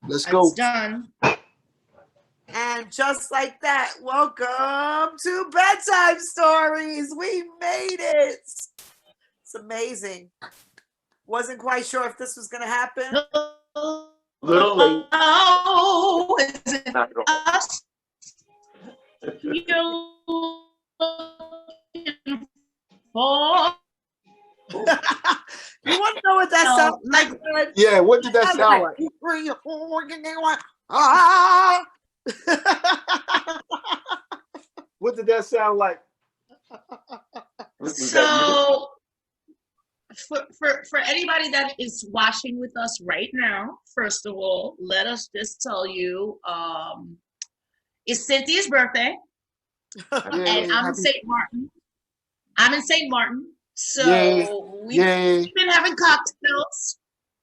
Let's go. It's done. And just like that, welcome to Bedtime Stories. We made it. It's amazing. Wasn't quite sure if this was going to happen. Little late. Oh, is it Not at all. us? You're looking for? You want to know what that sounds like? Yeah, what did that sound like? Ah! What did that sound like? So, for anybody that is watching with us right now, first of all, let us just tell you, it's Cynthia's birthday, and I'm in St. Martin. So we've been having cocktails.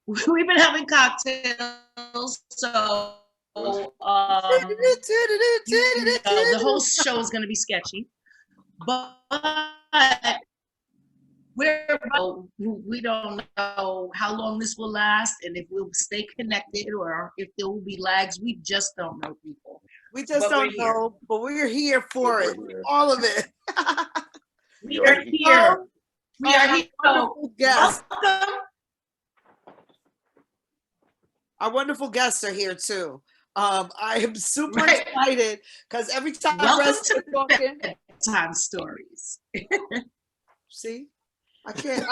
We've been having cocktails. So the whole show is going to be sketchy, but we don't know how long this will last and if we'll stay connected or if there will be lags. We just don't know, people. We just don't know, but we're here for it. All of it. We are here. We are here. Wonderful guests. Welcome. Our wonderful guests are here too. I am super excited because every time Welcome to talking, Bedtime Stories. See, I can't.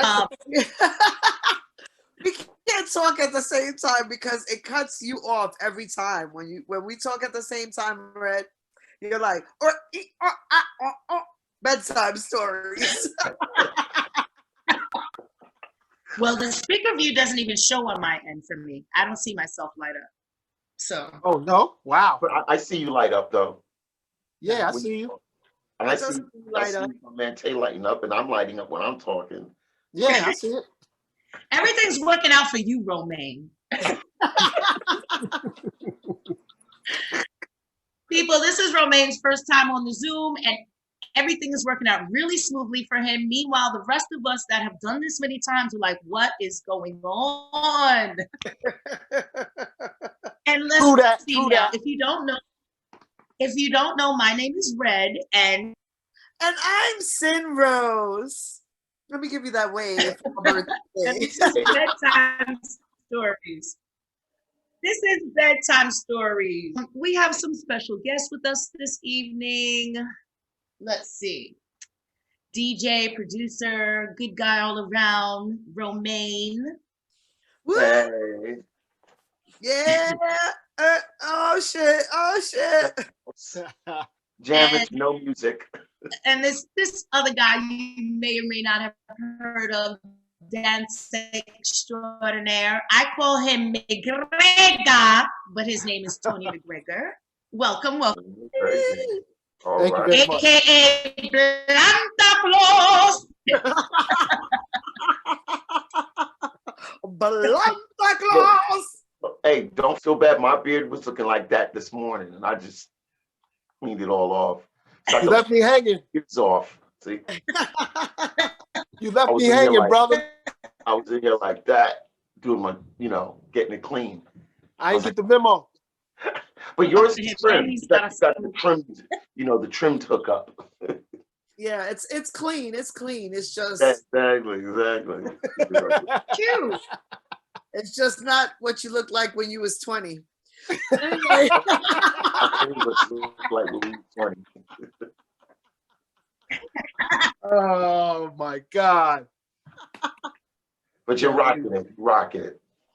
We can't talk at the same time because it cuts you off every time when we talk at the same time. Red, you're like Bedtime Stories. Well, the speaker view doesn't even show on my end for me. I don't see myself light up. So. Oh no! Wow. But I see you light up though. Yeah, I see you. And I see my man Tay lighting up, and I'm lighting up when I'm talking. Yeah, I see it. Everything's working out for you, Romain. People, this is Romain's first time on the Zoom, and everything is working out really smoothly for him. Meanwhile, the rest of us that have done this many times are like, what is going on? And let's see now. If you don't know, my name is Red, and I'm Sin Rose. Let me give you that wave. This is Bedtime Stories. This is Bedtime Stories. We have some special guests with us this evening. Let's see. DJ, producer, good guy all around, Romain. Hey. Yeah. Oh shit. Jam it, no music. And this other guy you may or may not have heard of, dance extraordinaire. I call him McGregor, but his name is Tony McGregor. Welcome. All Thank right. you very much. AKA Planta Claus. Planta Claus. Hey, don't feel bad. My beard was looking like that this morning, and I just cleaned it all off. So You left me hanging. It's off. See, you left me hanging, brother. I was in here like that, doing my, getting it clean. I didn't get the memo. But yours is trimmed. You got the trimmed, the trimmed hookup. Yeah, it's clean. It's clean. It's just exactly. Cute. It's just not what you looked like when you was 20. Anyway. Like when we were 20. Oh my God. But you're rocking it.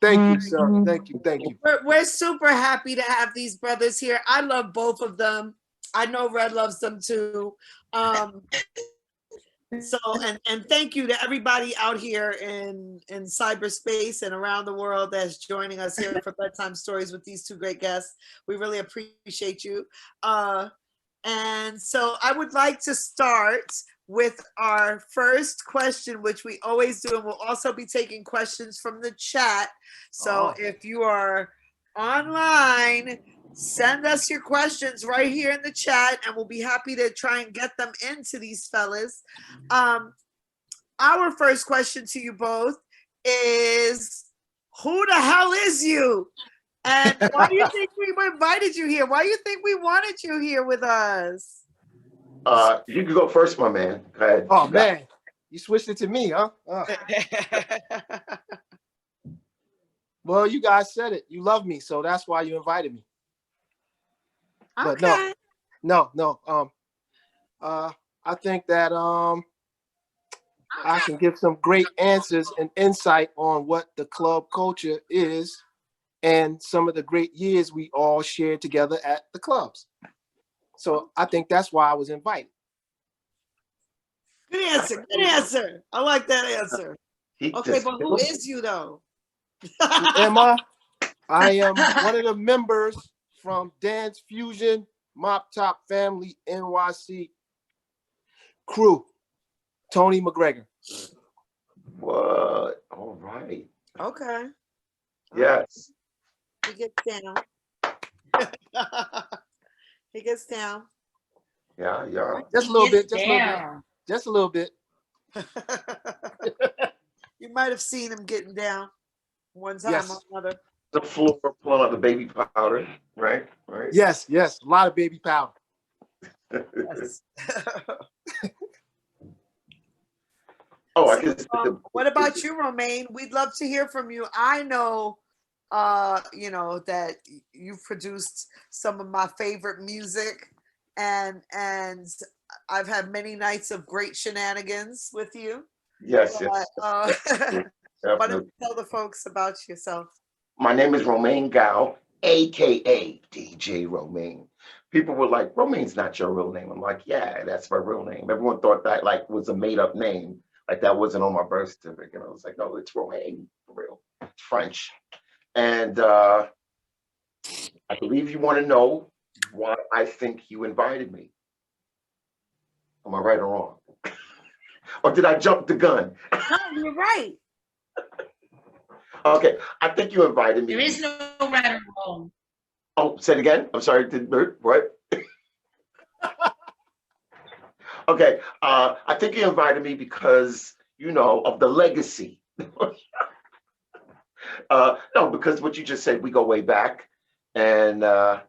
Thank you, sir. Thank you. We're super happy to have these brothers here. I love both of them. I know Red loves them too. So and thank you to everybody out here in cyberspace and around the world that's joining us here for Bedtime Stories with these two great guests. We really appreciate you. And so I would like to start with our first question, which we always do, and we'll also be taking questions from the chat. So if you are online, send us your questions right here in the chat, and we'll be happy to try and get them into these fellas. Our first question to you both is, who the hell is you? And why do you think we invited you here? Why do you think we wanted you here with us? You can go first, my man. Go ahead. Oh man, you switched it to me, huh? Well, you guys said it. You love me, so that's why you invited me. But Okay. no. I think that I can give some great answers and insight on what the club culture is and some of the great years we all shared together at the clubs. So I think that's why I was invited. Good answer. Good answer. I like that answer. Okay, but who is you though? Who am I? I am one of the members from Dance Fusion Mop Top Family NYC crew, Tony McGregor. What? All right. Okay. Yes. He gets down. He gets down. Yeah. Just a little bit. Down. Just a little bit. You might have seen him getting down one time Yes. or another. The floor pulling out the baby powder, right? Right. Yes. A lot of baby powder. Yes. Oh, So, I guess. what about you, Romain? We'd love to hear from you. I know, that you've produced some of my favorite music, and I've had many nights of great shenanigans with you. Yes. But, why don't you tell the folks about yourself? My name is Romain Gao, aka DJ Romain. People were like, Romain's not your real name. I'm like, yeah, that's my real name. Everyone thought that like was a made up name. Like that wasn't on my birth certificate. I was like, no, it's Romain for real. It's French. And I believe you want to know why I think you invited me. Am I right or wrong? Or did I jump the gun? No, you're right. Okay, I think you invited me. There is no right or wrong. Oh, say it again. I'm sorry. What? Okay, I think you invited me because, of the legacy. No, because what you just said, we go way back. And I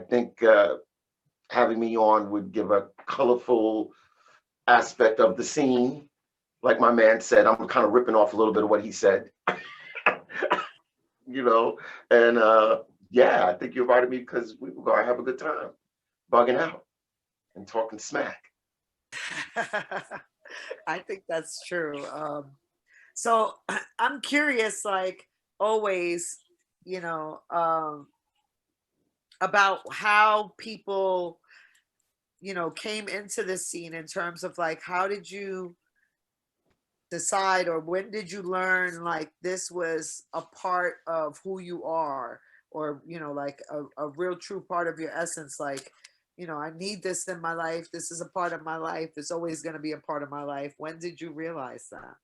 think having me on would give a colorful aspect of the scene. Like my man said, I'm kind of ripping off a little bit of what he said. And yeah, I think you invited me because we were going to have a good time, bugging out and talking smack. I think that's true. So I'm curious, like always, about how people, came into this scene in terms of like, how did you decide, or when did you learn like this was a part of who you are, or like a real true part of your essence, like I need this in my life, this is a part of my life, it's always going to be a part of my life. When did you realize that?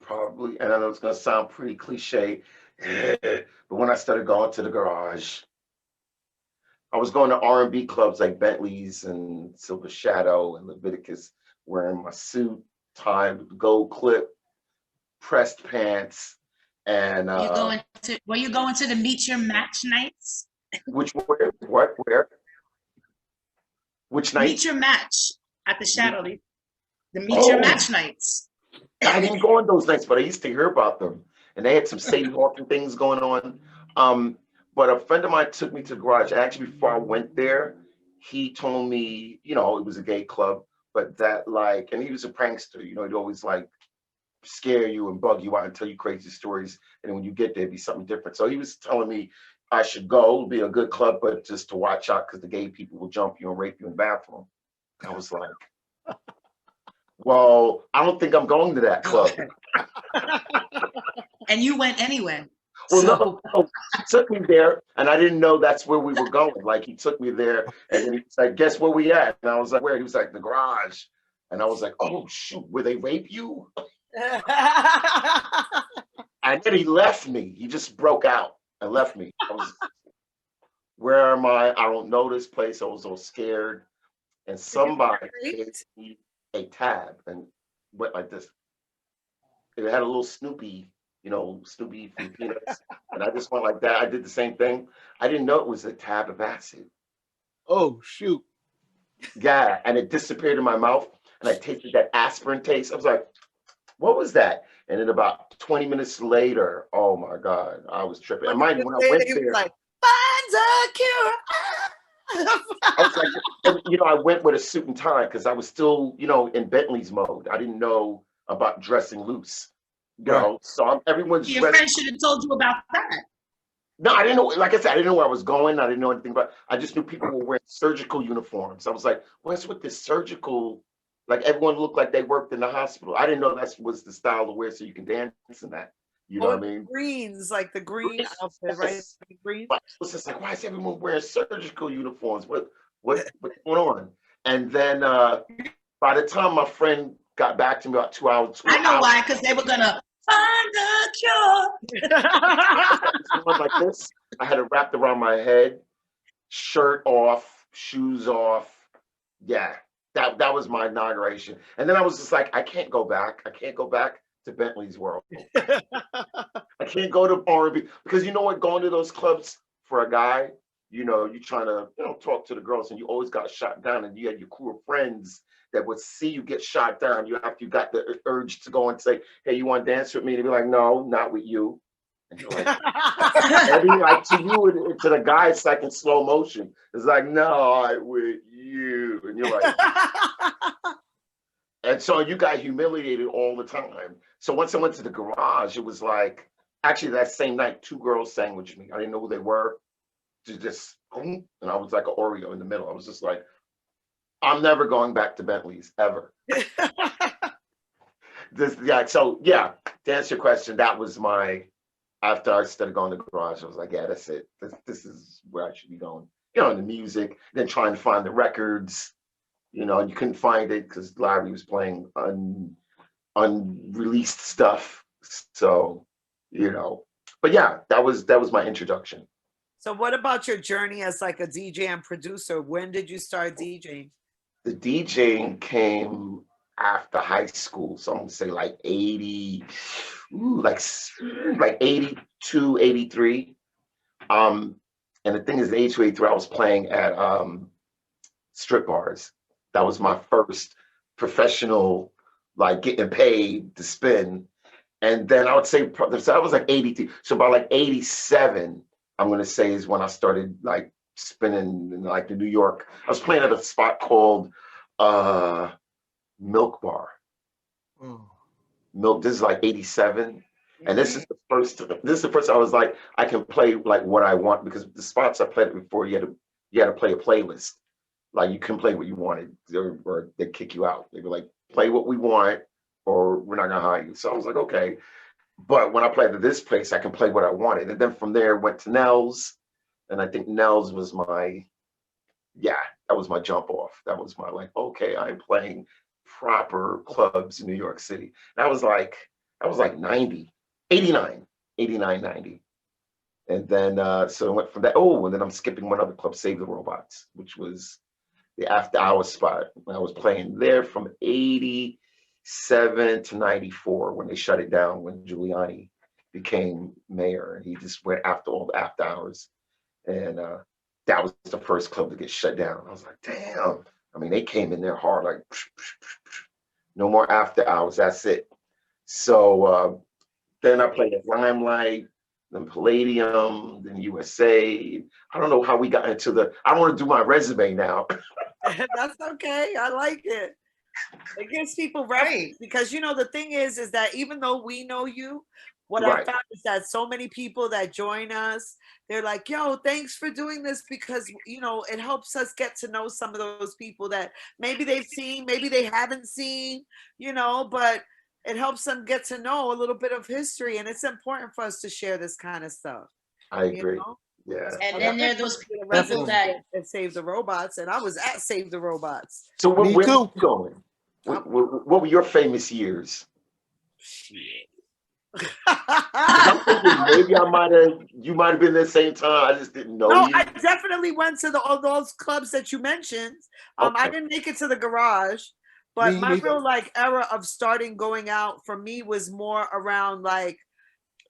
Probably, and I know it's going to sound pretty cliche, but when I started going to the garage, I was going to R&B clubs like Bentley's and Silver Shadow and Leviticus, wearing my suit, tie with gold clip, pressed pants, and were you going to the Meet Your Match nights? Which night? Meet Your Match at the Shadow. The Meet Your Match nights. I didn't go on those nights, but I used to hear about them, and they had some Sadie Hawkins things going on. But a friend of mine took me to the garage. Actually, before I went there, he told me, it was a gay club, but that and he was a prankster. He'd always like scare you and bug you out and tell you crazy stories, and then when you get there, it'd be something different. So he was telling me I should go, it'll be a good club, but just to watch out because the gay people will jump you and rape you in the bathroom. I was like, well, I don't think I'm going to that club. And you went anyway. Well, no, he took me there, and I didn't know that's where we were going. Like, he took me there, and then he was like, guess where we at? And I was like, where? He was like, the garage. And I was like, oh, shoot, where they rape you? And then he left me. He just broke out and left me. I was, where am I? I don't know this place. I was so scared. And somebody gave me a tab and went like this. It had a little Snoopy Snoopy from Peanuts. And I just went like that. I did the same thing. I didn't know it was a tab of acid. Oh shoot. Yeah, and it disappeared in my mouth, and I tasted that aspirin taste. I was like, "What was that?" And then about 20 minutes later, oh my God, I was tripping. And mind you, when I went He was there, like, find a cure. I was like, and, I went with a suit and tie because I was still, in Bentley's mode. I didn't know about dressing loose, Right. So everyone's Your dressed. friend should have told you about that. No, I didn't know. Like I said, I didn't know where I was going. I didn't know anything about. I just knew people were wearing surgical uniforms. I was like, "What's with this surgical?" Like everyone looked like they worked in the hospital. I didn't know that was the style to wear, so you can dance in that. You know Oh, what I mean? greens, like the green outfit, right? Yes. Green. But it was just like, why is everyone wearing surgical uniforms? What's going on? And then by the time my friend got back to me about 2 hours, I know why, because they were gonna find a cure. Going like this. I had it wrapped around my head, shirt off, shoes off. Yeah, that was my inauguration. And then I was just like, I can't go back. I can't go back to Bentley's world. I can't go to R&B because you know what? Going to those clubs for a guy, you trying to, talk to the girls, and you always got shot down, and you had your crew of friends that would see you get shot down. You got the urge to go and say, "Hey, you want to dance with me?" And they'd be like, "No, not with you." And you're like, and be like to you, to the guy, it's like in slow motion. It's like, "No, with you," and you're like, and so you got humiliated all the time. So once I went to the garage, it was like, actually that same night, two girls sang with me. I didn't know who they were. Just, and I was like an Oreo in the middle. I was just like, I'm never going back to Bentley's ever. So yeah, to answer your question, that was after I started going to the garage, I was like, yeah, that's it. This is where I should be going. The music, then trying to find the records, and you couldn't find it because Larry was playing unreleased stuff. So, but yeah, that was my introduction. So what about your journey as like a DJ and producer? When did you start DJing? The DJing came after high school. So I'm gonna say like 80, like 82, 83. And the thing is, 82, 83, I was playing at strip bars. That was my first professional, like getting paid to spin. And then I would say, so I was like 82. So about like 87, I'm going to say is when I started like spinning in like the New York. I was playing at a spot called Milk Bar. Milk, this is like 87. And this is the first I was like, I can play like what I want, because the spots I played before, you had to play a playlist. Like you couldn't play what you wanted, or they'd kick you out. They'd be like, play what we want, or we're not gonna hire you. So I was like, okay. But when I played at this place, I can play what I wanted. And then from there, went to Nell's, and I think Nell's was that was my jump off. That was my like, okay, I'm playing proper clubs in New York City. That was like 90, 89, 89, 90. And then so I went from that. Oh, and then I'm skipping one other club, Save the Robots, which was the after hours spot. I was playing there from 87 to 94 when they shut it down, when Giuliani became mayor, and he just went after all the after hours. And that was the first club to get shut down. I was like, damn. I mean, they came in there hard, like, no more after hours. That's it. So then I played at Limelight, then Palladium, then USA. I don't know how we got into I want to do my resume now. That's okay. I like it. It gives people reference, because the thing is that even though we know you, what I found is that so many people that join us, they're like, yo, thanks for doing this, because it helps us get to know some of those people that maybe they've seen, maybe they haven't seen, but it helps them get to know a little bit of history, and it's important for us to share this kind of stuff. I agree. Yeah. And then there are those people that Save the Robots, and I was at Save the Robots. So where Me were too. you going? What were your famous years? Shit. I'm thinking maybe you might have been there the same time. I just didn't know No, you. I definitely went to all those clubs that you mentioned. Okay. I didn't make it to the garage, but Me my neither. real like era of starting going out for me was more around like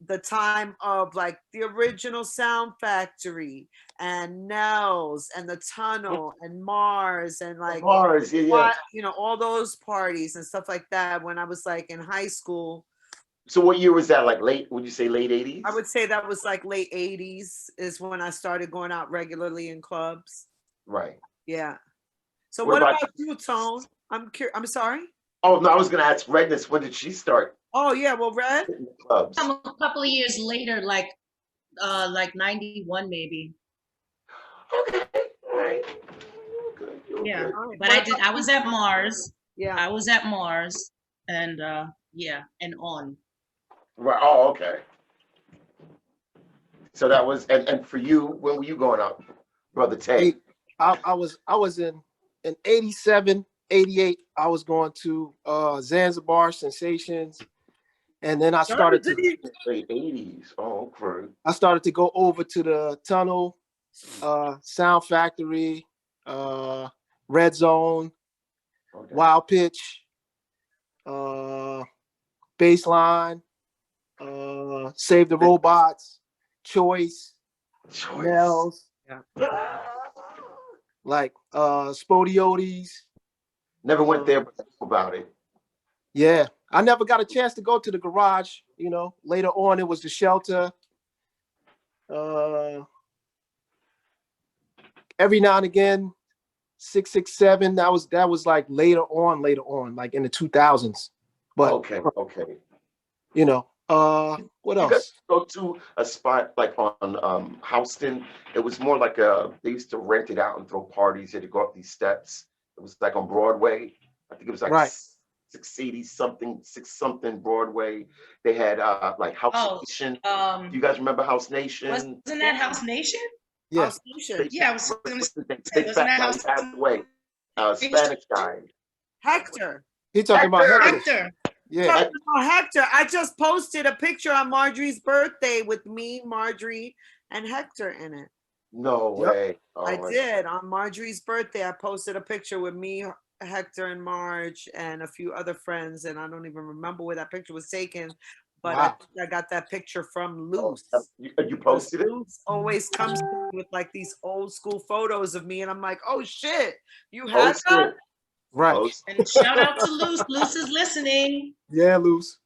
the time of like the original Sound Factory and Nels and the Tunnel and Mars and like Mars, yeah. you know, all those parties and stuff like that when I was like in high school. So what year was that? Like late? Would you say late 80s? I would say that was like late 80s is when I started going out regularly in clubs. Right. Yeah. So What what about about you, Tone? I'm sorry. Oh no, I was gonna ask Redness, when did she start Oh yeah, well, Red. hitting the clubs? A couple of years later, like 91 maybe. Okay, all right. You're Yeah. good. All right. But I was at Mars. Yeah. I was at Mars and yeah, and on. Right. Oh, okay. So that was and for you, when were you going out, Brother Tay? I was in 87, 88. I was going to Zanzibar Sensations, and then I started to Late 80s. Oh, okay. go over to the Tunnel, Sound Factory, Red Zone, Okay. Wild Pitch, Baseline, Save the Robots, Choice, Choice. Nels, like Spodiotes. Never went there, but about it. Yeah, I never got a chance to go to the garage. You know, later on it was the Shelter. Every now and again, 667. That was like later on, like in the 2000s. But Okay. you know, what You guys else? go to a spot like on Houston. It was more like they used to rent it out and throw parties. You had to go up these steps. It was like on Broadway. I think it was like Right. 680 something, 6 something Broadway. They had like House Nation. Do you guys remember House Nation? Wasn't that House Nation? Yes. Yeah, I was gonna What's his name? say, Big wasn't fat that guy House passed away. Spanish guy. Hector. He talking about Hector. Hector? Yeah. Talking about Hector. I just posted a picture on Marjorie's birthday with me, Marjorie, and Hector in it. No Yep. way. Oh, I did. On Marjorie's birthday, I posted a picture with me, Hector, and Marge, and a few other friends. And I don't even remember where that picture was taken, but Wow. I got that picture from Oh, Luce. you posted it? Luce always comes to me with like these old school photos of me, and I'm like, oh shit, you had Post that? it. Right. Post. And shout out to Luce. Luce is listening. Yeah, Luce.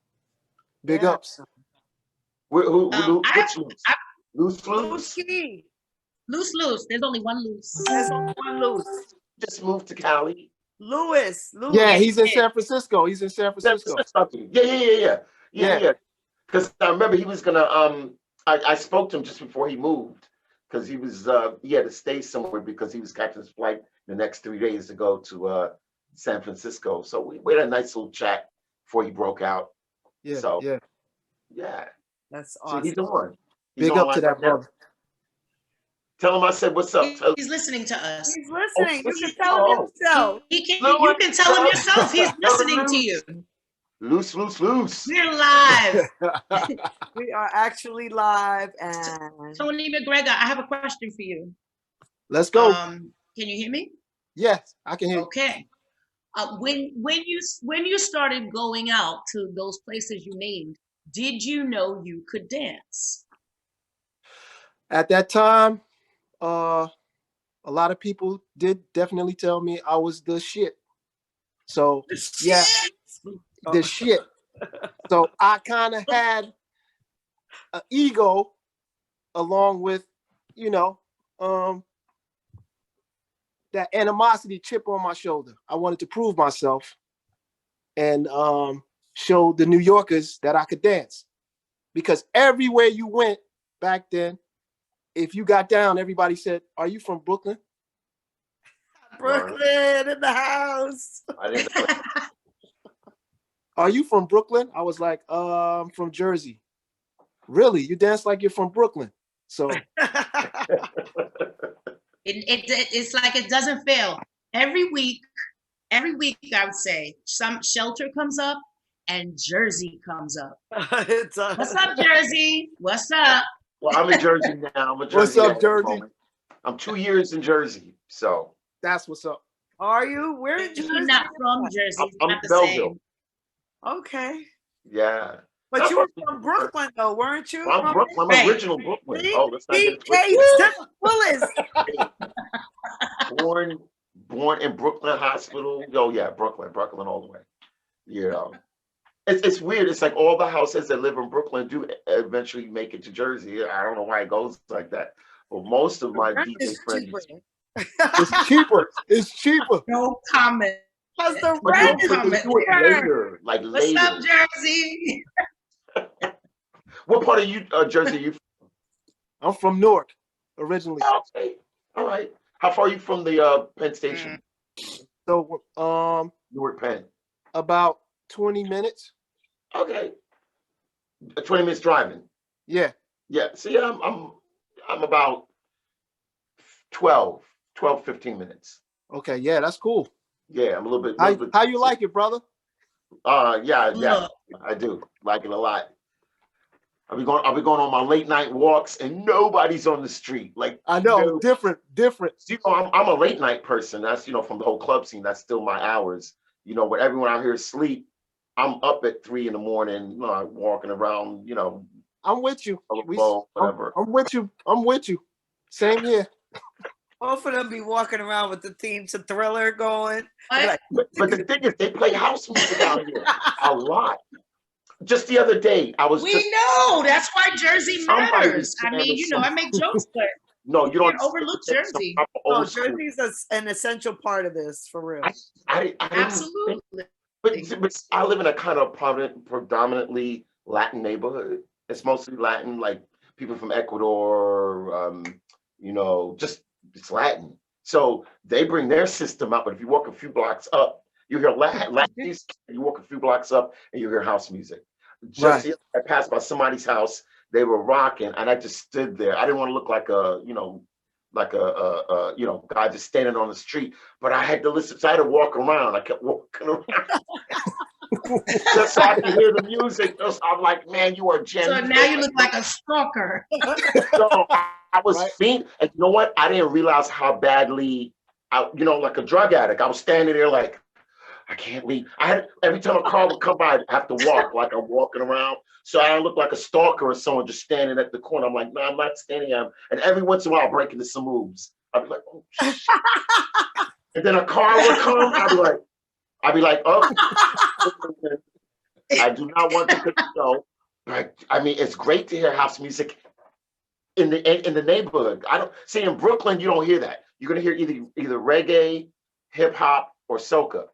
Big Yeah. ups. Who, I- which Luce? Luce Key. Loose. There's only one loose. There's only one Luce. Just moved to Cali. Louis. Yeah, he's in San Francisco. He's in San Francisco. Yeah. Because I remember he was gonna I spoke to him just before he moved because he had to stay somewhere because he was catching his flight the next 3 days to go to San Francisco. So we had a nice little chat before he broke out. Yeah. So Yeah. yeah. That's So awesome. he's on. He's Big up online to that right now. brother. Tell him I said what's up. He's listening to us. He's listening. You can Oh, tell him oh. yourself. You can tell him yourself. He's listening to you. Loose. We're live. We are actually live, and Tony McGregor, I have a question for you. Let's go. Can you hear me? Yes, I can hear you. Okay. When you started going out to those places you named, did you know you could dance? At that time, a lot of people did definitely tell me I was the shit. So yeah, the shit. So I kind of had an ego along with, that animosity chip on my shoulder. I wanted to prove myself and show the New Yorkers that I could dance. Because everywhere you went back then, if you got down, everybody said, "Are you from Brooklyn?" Brooklyn in the house. I didn't know. "Are you from Brooklyn?" I was like, from Jersey." "Really? You dance like you're from Brooklyn?" So It's like it doesn't fail. Every week, I would say some Shelter comes up and Jersey comes up. It's What's up, Jersey? What's up? Well, I'm in Jersey now. I'm a Jersey. What's up, at the Jersey? moment. I'm 2 years in Jersey, so that's what's up. Are you? Where in You're Jersey? not from Jersey. It's I'm not the Belleville. same. Okay. Yeah. But you were from Brooklyn, though, weren't you? I'm Brooklyn. I'm Right. original Brooklyn. See? Oh, let's not get it DK twisted. Willis. Born in Brooklyn Hospital. Oh yeah, Brooklyn all the way. You know, it's weird. It's like all the houses that live in Brooklyn do eventually make it to Jersey. I don't know why it goes like that, but most of my DJ It's friends. cheaper. It's cheaper. It's cheaper. No comment. Because the But rent they is comment. do it cheaper. later, like What's later. up, Jersey? What part of you, Jersey? You? I'm from Newark, originally. Okay, all right. How far are you from the Penn Station? So Newark Penn. about 20 minutes. Okay, 20 minutes driving. Yeah. Yeah. See, I'm about 12, 15 minutes. Okay. Yeah, that's cool. Yeah, I'm a little bit. How you like it, brother? Yeah, Look. I do like it a lot. I'll be going on my late night walks, and nobody's on the street. Like I know, no. different. You know, I'm a late night person. That's from the whole club scene. That's still my hours. When everyone out here is asleep, I'm up at 3 a.m, walking around. I'm with you. Whatever. I'm with you. I'm with you. Same here. Both of them be walking around with the theme to Thriller going. What? But the thing is, they play house music out here a lot. Just the other day, We know. That's why Jersey matters. I mean, I make jokes, but no, you don't overlook Jersey. No, Jersey's an essential part of this, for real. I Absolutely. But I live in a kind of predominantly Latin neighborhood. It's mostly Latin, like people from Ecuador, just it's Latin. So they bring their system up, but if you walk a few blocks up, you hear Latin music. You walk a few blocks up, and you hear house music. Just I passed by somebody's house, they were rocking, and I just stood there. I didn't want to look like a guy just standing on the street, but I had to listen. So I had to walk around. I kept walking around. Just so I could hear the music. I'm like, man, you are genuine. So now you look like a stalker. So I was fiend, and you know what? I didn't realize how badly, like a drug addict. I was standing there like, I can't leave. Every time a car would come by, I'd have to walk like I'm walking around. So I don't look like a stalker or someone just standing at the corner. I'm like, no, I'm not standing. And every once in a while, I'll break into some moves. I'd be like, oh, shit. And then a car would come. I'd be like, oh. I do not want to know. But I mean, it's great to hear house music in the neighborhood. I don't see in Brooklyn. You don't hear that. You're gonna hear either reggae, hip hop, or soca.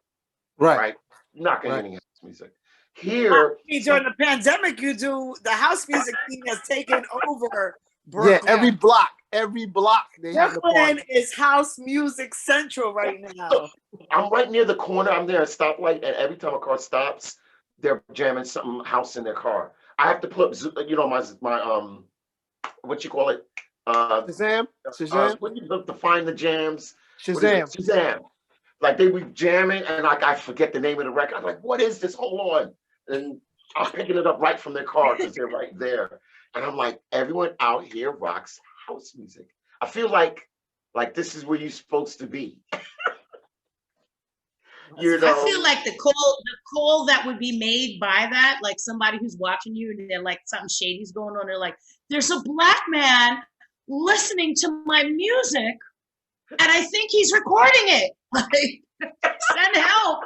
Right. You're not gonna hear any house music here. During the pandemic, the house music scene has taken over Brooklyn. Yeah, every block they have the party. Brooklyn is house music central right now. I'm right near the corner. I'm there at a stoplight, and every time a car stops, they're jamming something house in their car. I have to put, my what you call it? Shazam. When you look to find the jams. Shazam. Like they be jamming, and like I forget the name of the record. I'm like, what is this? Hold on, and I'm picking it up right from their car because they're right there. And I'm like, everyone out here rocks house music. I feel like this is where you're supposed to be. I feel like the call that would be made by that, like somebody who's watching you and they're like something shady's going on. They're like, there's a black man listening to my music, and I think he's recording it. Like, send help.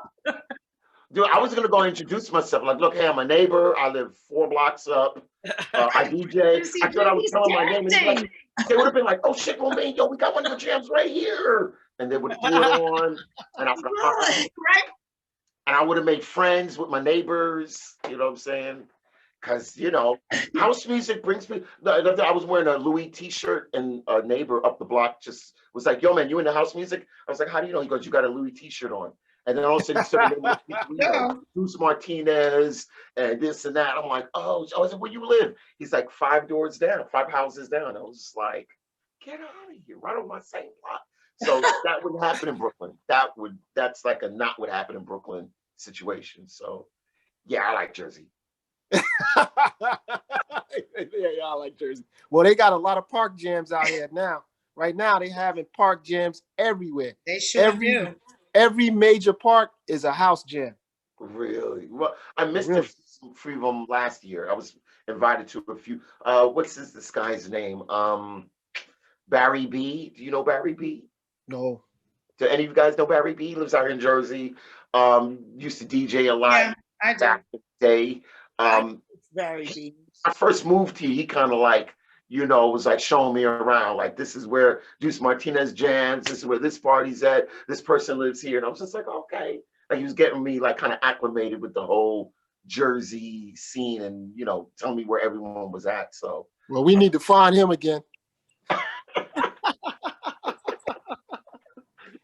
Dude, I was gonna go introduce myself. Like, look, hey, I'm a neighbor. I live 4 blocks up. I DJ. I thought I was telling my name. And they would have been like, "Oh shit, Romain, yo, we got one of the jams right here," and they would have threw it on, and I would have made friends with my neighbors. You know what I'm saying? Because house music brings me. I was wearing a Louis T-shirt, and a neighbor up the block just was like, "Yo, man, you into house music?" I was like, "How do you know?" He goes, "You got a Louis T-shirt on." And then all of a sudden, he started Bruce Martinez and this and that. I'm like, oh, I was like, where you live? He's like 5 houses down. I was just like, get out of here, right on my same block. So that wouldn't happen in Brooklyn. That's like a not would happen in Brooklyn situation. So yeah, I like Jersey. Yeah, I like Jersey. Well, they got a lot of park jams out here now. Right now, they having park jams everywhere. They sure do. Every major park is a house jam. Really? Well, I missed it three of them last year. I was invited to a few. What's this guy's name? Barry B. Do you know Barry B? No. Do any of you guys know Barry B? He lives out here in Jersey. Used to DJ a lot Yeah, I do. back in the day. It's very deep. I first moved here, he kind of like, was like showing me around. Like, this is where Juice Martinez jams. This is where this party's at. This person lives here. And I was just like, okay. Like, he was getting me like kind of acclimated with the whole Jersey scene and, telling me where everyone was at. So, Well, we need to find him again.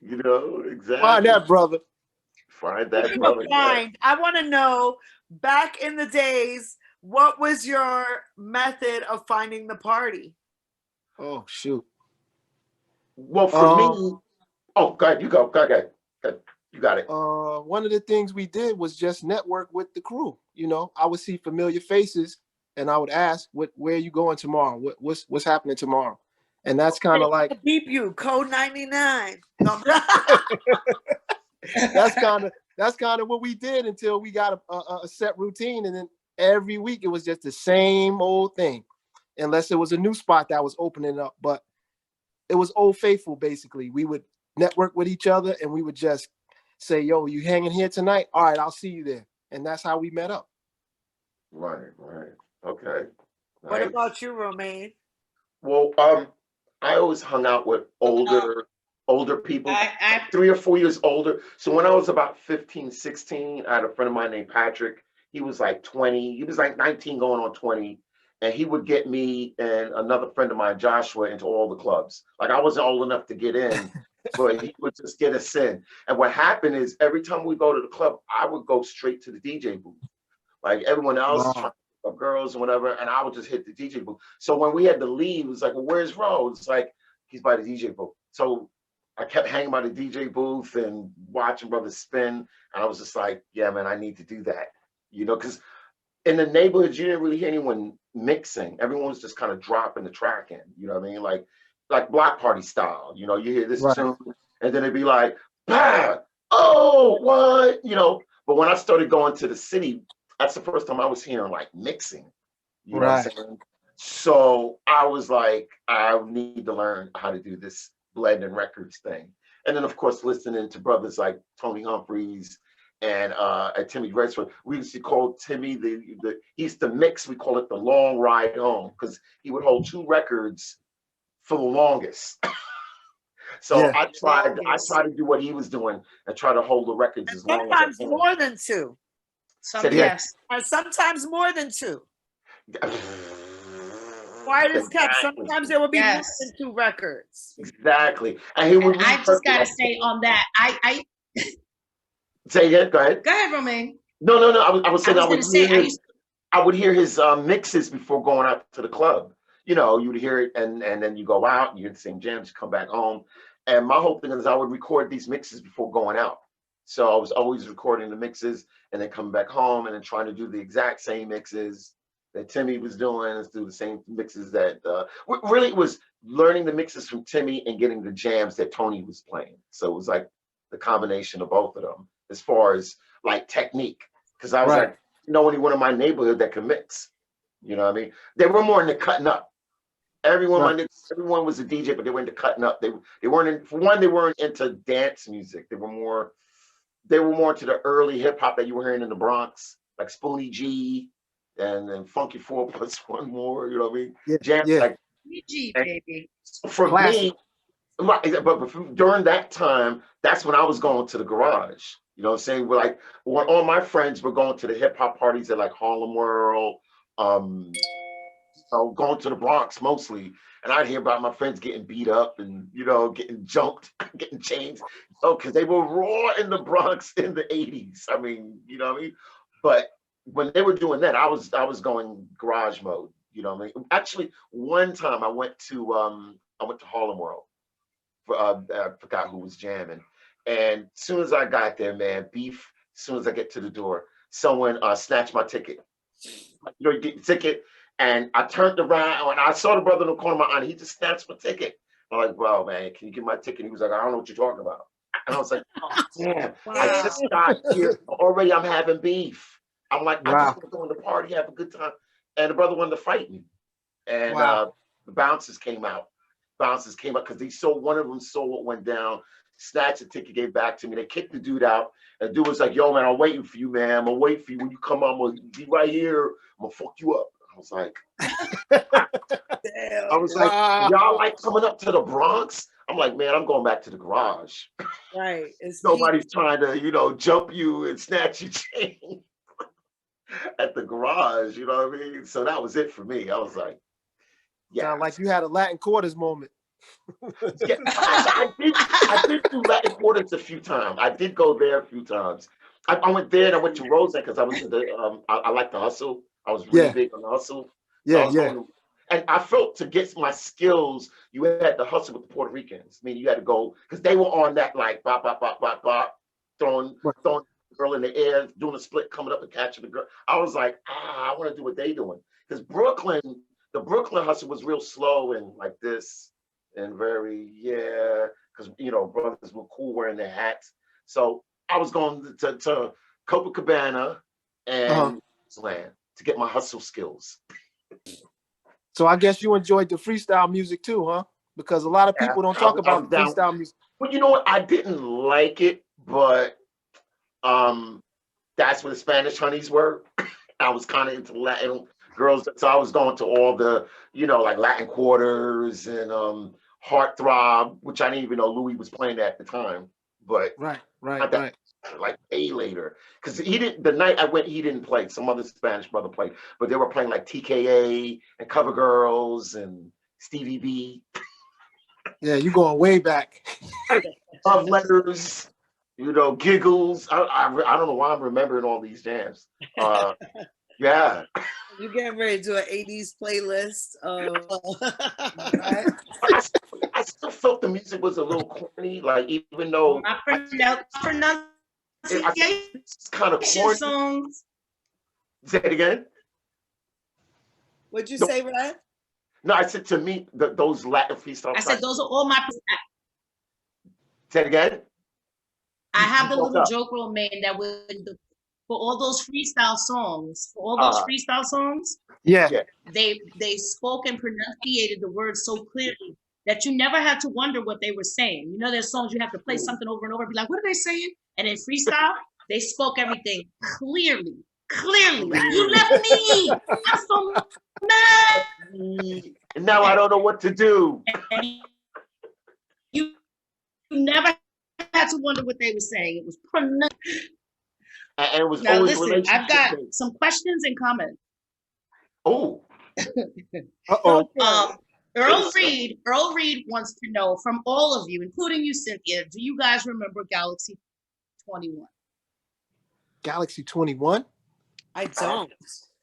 exactly. Find that brother. Find that Speaking brother. of find, I want to know, back in the days, what was your method of finding the party? Oh, shoot. Well, for me, go ahead. You go. Go ahead. You got it. One of the things we did was just network with the crew. I would see familiar faces and I would ask, where are you going tomorrow? What's happening tomorrow? And that's kind of like beep you, code 99. No. that's kind of what we did until we got a set routine, and then every week it was just the same old thing, unless it was a new spot that was opening up. But it was old faithful. Basically, we would network with each other and we would just say, yo, you hanging here tonight? All right, I'll see you there. And that's how we met up. Right. Okay. What Nice. about you, Romain? Well, I always hung out with older people, I 3 or 4 years older. So when I was about 15, 16, I had a friend of mine named Patrick. He was like 20. He was like 19 going on 20. And he would get me and another friend of mine, Joshua, into all the clubs. Like, I wasn't old enough to get in, but he would just get us in. And what happened is every time we go to the club, I would go straight to the DJ booth. Like, everyone else trying to pick up girls and whatever, and I would just hit the DJ booth. So when we had to leave, it was like, well, where's Rose? It's like, he's by the DJ booth. So I kept hanging by the DJ booth and watching brothers spin. And I was just like, yeah, man, I need to do that. Because in the neighborhoods, you didn't really hear anyone mixing. Everyone was just kind of dropping the track in. You know what I mean? Like block party style. You hear this tune, and then it'd be like, bah, oh, what? But when I started going to the city, that's the first time I was hearing like mixing. You know what I'm saying? So I was like, I need to learn how to do this blending records thing. And then, of course, listening to brothers like Tony Humphries and Timmy Redford. We used to call Timmy he used to mix. We call it the long ride home, because he would hold 2 records for the longest. So I tried to do what he was doing and try to hold the records as long as I Sometimes can. more than 2. yes. And sometimes more than 2. Quiet as kept. Sometimes there will be more than 2 records. Exactly. And he would. I just gotta say on that, I say again. Go ahead. Go ahead, Romain. No. I was saying I would hear his mixes before going out to the club. You would hear it, and then you go out, and you hear the same jams, you come back home. And my whole thing is I would record these mixes before going out. So I was always recording the mixes and then coming back home and then trying to do the exact same mixes that Timmy was doing, and do the same mixes that really it was learning the mixes from Timmy and getting the jams that Tony was playing. So it was like the combination of both of them as far as like technique. Because I was like, anyone in my neighborhood that could mix. You know what I mean? They were more into cutting up. Everyone was a DJ, but they were into cutting up. They weren't for one, they weren't into dance music. They were more into the early hip hop that you were hearing in the Bronx, like Spoonie G and then Funky 4+1 More. You know what I mean? Jams like G, baby. For me, but during that time, that's when I was going to the garage. You know what I'm saying? We're like, when all my friends were going to the hip hop parties at like Harlem World, going to the Bronx mostly, and I'd hear about my friends getting beat up and getting jumped, getting chained, because they were raw in the Bronx in the 80s. I mean, you know what I mean? But when they were doing that, I was going garage mode. You know what I mean? Actually, one time I went to Harlem World. I forgot who was jamming, and as soon as I got there, man, beef. As soon as I get to the door, someone snatched my ticket. You get the ticket, and I turned around and I saw the brother in the corner of my eye. He just snatched my ticket. I'm like, bro, man, can you get my ticket? He was like, I don't know what you're talking about. And I was like, oh, damn, I just got here. Already I'm having beef. I'm like, I Wow. just want to go in the party, have a good time. And the brother wanted to fight me. And Wow. the bouncers came out. Bouncers came out because they saw one of them saw what went down, snatched the ticket, gave back to me. They kicked the dude out. And the dude was like, yo, man, I'm waiting for you, man. I'm gonna wait for you. When you come out, I'm gonna be right here. I'm gonna fuck you up. I was like, Damn. I was like, Wow. y'all like coming up to the Bronx? I'm like, man, I'm going back to the garage. Right. It's Nobody's trying to, jump you and snatch your chain at the garage. You know what I mean? So that was it for me. I was like, yeah. Sound like you had a Latin Quarters moment. Yeah, I did do Latin Quarters a few times. I did go there a few times. I went there and I went to Rosa because I was I like the hustle. I was really Yeah. big on the hustle. Yeah, I was going and I felt to get my skills, you had to hustle with the Puerto Ricans. I mean, you had to go because they were on that like bop, bop, bop, bop, bop, throwing the girl in the air, doing a split, coming up and catching the girl. I was like, I want to do what they doing. Because the Brooklyn hustle was real slow and like this and very, because brothers were cool wearing their hats. So I was going to Copacabana and Land to get my hustle skills. So I guess you enjoyed the freestyle music too, huh? Because a lot of people don't talk about the freestyle music. But you know what? I didn't like it, but that's where the Spanish honeys were. I was kind of into Latin girls, so I was going to all the, like Latin Quarters and Heartthrob, which I didn't even know Louis was playing at the time. But right. Like way later, because the night I went, he didn't play. Some other Spanish brother played, but they were playing like TKA and Cover Girls and Stevie B. Yeah, you going way back. Love Letters, Giggles. I don't know why I'm remembering all these jams. Yeah. You're getting ready to do an 80s playlist. I still felt the music was a little corny, like even though it's kind of corny. Songs. Say it again. What'd you say, Red? No, I said to me those Latin freestyle. I said those are all my. Say it again. I have the little joke, Romain, that for all those freestyle songs, Yeah. they spoke and pronunciated the words so clearly that you never had to wonder what they were saying. There's songs you have to play something over and over and be like, what are they saying? And in freestyle, they spoke everything clearly. You left me. I'm so mad. And now I don't know what to do. And you never had to wonder what they were saying. It was pronounced. And it was now always listen, I've got some questions and comments. Oh. Earl Reed wants to know from all of you, including you, Cynthia, do you guys remember Galaxy 21? Galaxy 21? I don't.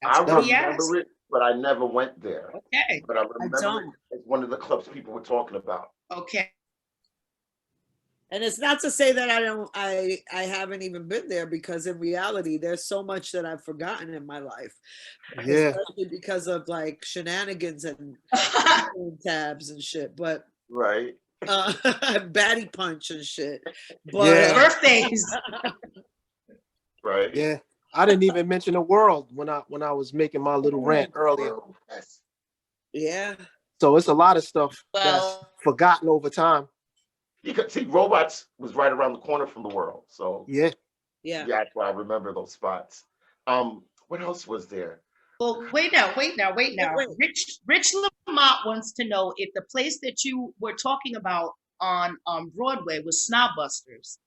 I remember it, but I never went there. Okay. But I remember it as one of the clubs people were talking about. Okay. And it's not to say that I haven't even been there, because in reality, there's so much that I've forgotten in my life. Yeah. Especially because of like shenanigans and tabs and shit. But right. Batty punch and shit. But birthdays. Right. Yeah. I didn't even mention the world when I was making my little rant earlier. Yeah. So it's a lot of stuff that's forgotten over time. You could see Robots was right around the corner from the world. So yeah, that's why I remember those spots. What else was there? Well, wait now. Rich Lamont wants to know if the place that you were talking about on Broadway was Snobusters.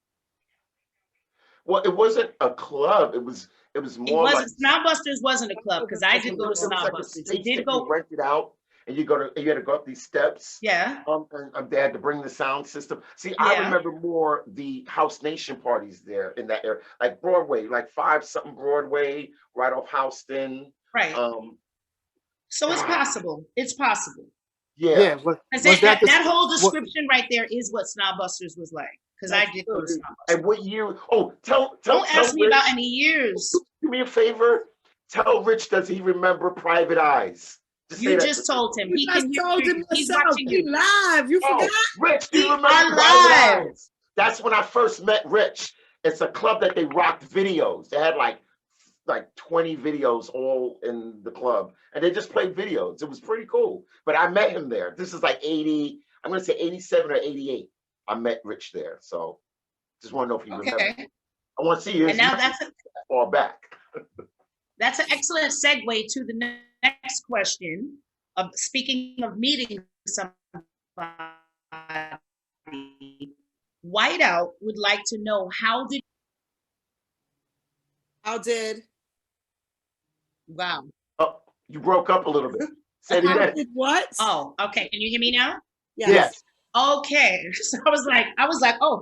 Well, it wasn't a club. It was more like Snobusters wasn't a club, because I did go to Snobusters. Like you rented out, and you had to go up these steps. Yeah. And they had to bring the sound system. See, I remember more the House Nation parties there in that area, like Broadway, like 5-something Broadway, right off Houston. Right. So it's possible. It's possible. Yeah. That whole description right there is what Snobusters was like. Because I did go to Snobusters. And what year? Oh, don't ask me about any years. Do me a favor. Tell Rich, does he remember Private Eyes? You just told him. He can told him he's yourself. watching you live. You forgot? Rich, do you remember Private Eyes? That's when I first met Rich. It's a club that they rocked videos. They had like like 20 videos all in the club, and they just played videos. It was pretty cool. But I met him there. This is like 80, I'm gonna say 87 or 88. I met Rich there. So just want to know if you remember. Okay. I want to see his And now that's far back. That's an excellent segue to the next question. Speaking of meeting somebody, Whiteout would like to know How did wow. Oh, you broke up a little bit. Say it again. what? Oh, okay. Can you hear me now? Yes. Okay. So I was like, oh,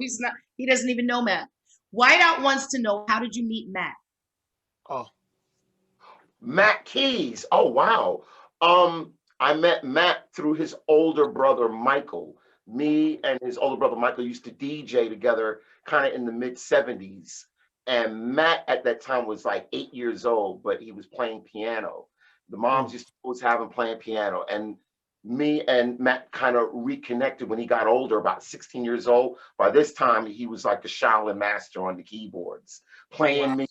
he doesn't even know Matt. Whiteout wants to know, how did you meet Matt? Oh, Matt Keys. Oh wow. I met Matt through his older brother Michael. Me and his older brother Michael used to DJ together kind of in the mid 70s. And Matt at that time was like 8 years old, but he was playing piano. The moms used to always have him playing piano. And me and Matt kind of reconnected when he got older, about 16 years old. By this time, he was like a Shaolin master on the keyboards, playing me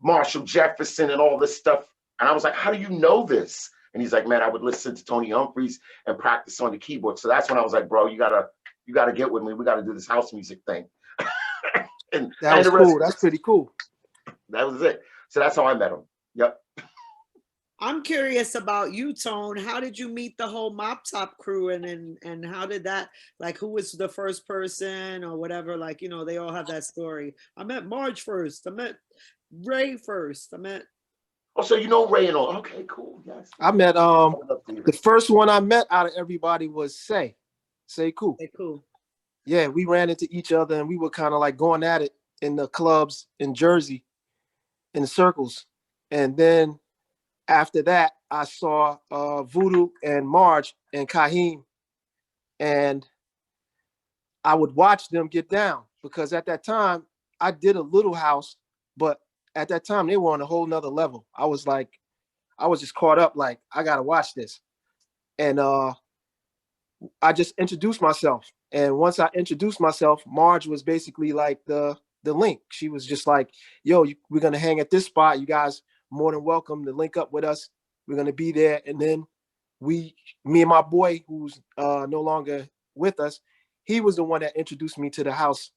Marshall Jefferson and all this stuff. And I was like, how do you know this? And he's like, man, I would listen to Tony Humphries and practice on the keyboard. So that's when I was like, bro, you gotta get with me. We gotta do this house music thing. and that was cool. That's pretty cool. That was it. So that's how I met him. Yep. I'm curious about you, Tone. How did you meet the whole Mop Top crew, and how did that, like, who was the first person or whatever? Like, you know, they all have that story. I met Marge first. I met Ray first. I met. Oh, so you know Ray and all. Okay, cool. Yes. I met the first one I met out of everybody was Say Cool. Say Cool. Yeah, we ran into each other and we were kind of like going at it in the clubs in Jersey, in the circles, and then after that, I saw Voodoo and Marge and Kaheem, and I would watch them get down because at that time I did a little house, but at that time they were on a whole nother level. I was just caught up, like, I gotta watch this. And I just introduced myself. And once I introduced myself, Marge was basically like the link. She was just like, yo, we're gonna hang at this spot. You guys more than welcome to link up with us. We're gonna be there. And then me and my boy, who's no longer with us, he was the one that introduced me to the house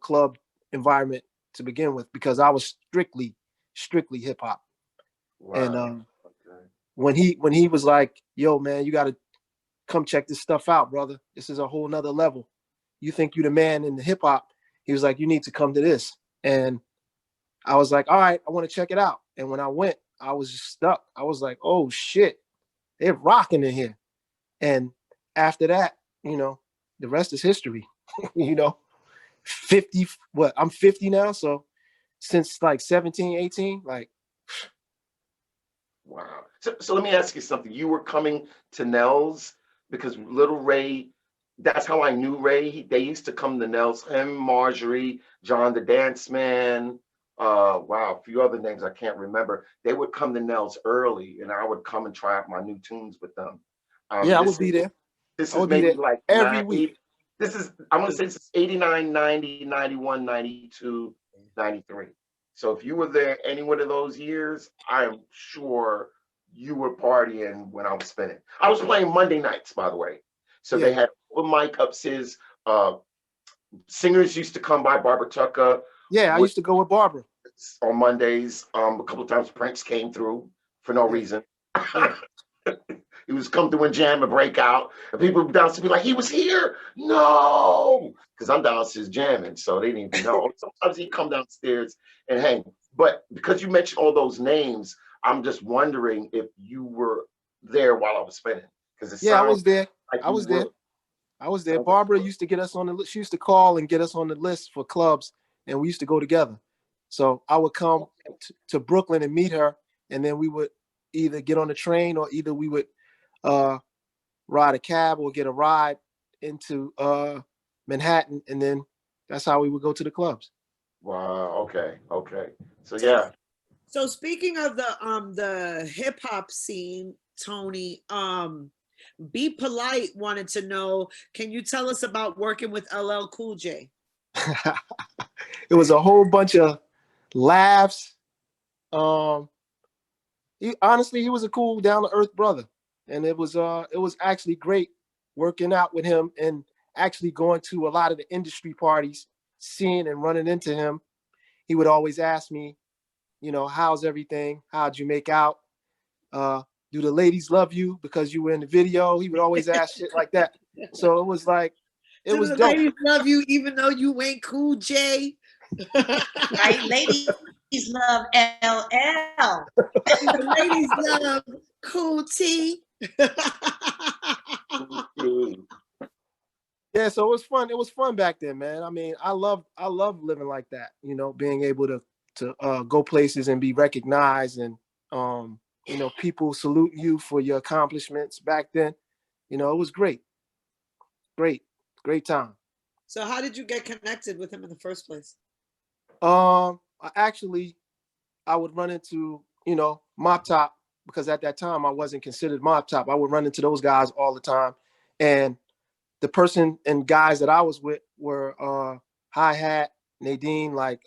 club environment to begin with, because I was strictly hip hop. Wow. And okay. when he was like, yo, man, you gotta come check this stuff out, brother. This is a whole nother level. You think you the man in the hip hop. He was like, you need to come to this. And I was like, all right, I want to check it out. And when I went, I was just stuck. I was like, oh shit, they're rocking in here. And after that, you know, the rest is history. You know, 50, I'm 50 now. So since like 17, 18, like. Wow. So let me ask you something. You were coming to Nell's because Little Ray, that's how I knew Ray. They used to come to Nell's, him, Marjorie, John the Dance Man. Wow, a few other names I can't remember. They would come to Nell's early, and I would come and try out my new tunes with them. Yeah, I would be there. This is maybe like every week. This is, I'm going to say this is 89, 90, 91, 92, 93. So if you were there any one of those years, I am sure you were partying when I was spinning. I was playing Monday nights, by the way. So they had open mic upstairs. Singers used to come by, Barbara Tucker. Yeah, I used to go with Barbara on Mondays. A couple of times Prince came through for no reason. He was come through and jam and break out. And people downstairs be like, he was here? No, because I'm downstairs jamming, so they didn't even know. Sometimes he'd come downstairs and hang. But because you mentioned all those names, I'm just wondering if you were there while I was spinning. I was there. Like I was there. Barbara used to get us on the list. She used to call and get us on the list for clubs, and we used to go together. So I would come to Brooklyn and meet her, and then we would either get on the train or either we would ride a cab or get a ride into Manhattan, and then that's how we would go to the clubs. Wow. Okay. So yeah. So speaking of the hip hop scene, Tony, Be Polite wanted to know, can you tell us about working with LL Cool J? It was a whole bunch of laughs Um, honestly, he was a cool, down to earth brother, and it was actually great working out with him and actually going to a lot of the industry parties, seeing and running into him. He would always ask me, how's everything? How'd you make out? Do the ladies love you because you were in the video? He would always ask shit like that. So it was like, it Do was the dope. ladies love you even though you ain't Cool J? Right? Ladies love LL. The ladies love Cool T. Yeah, so it was fun. It was fun back then, man. I mean, I love living like that. Being able to go places and be recognized, and people salute you for your accomplishments back then. It was great, great time. So how did you get connected with him in the first place? I would run into Mop Top, because at that time I wasn't considered Mop Top. I would run into those guys all the time, and the person and guys that I was with were Hi Hat, Nadine, like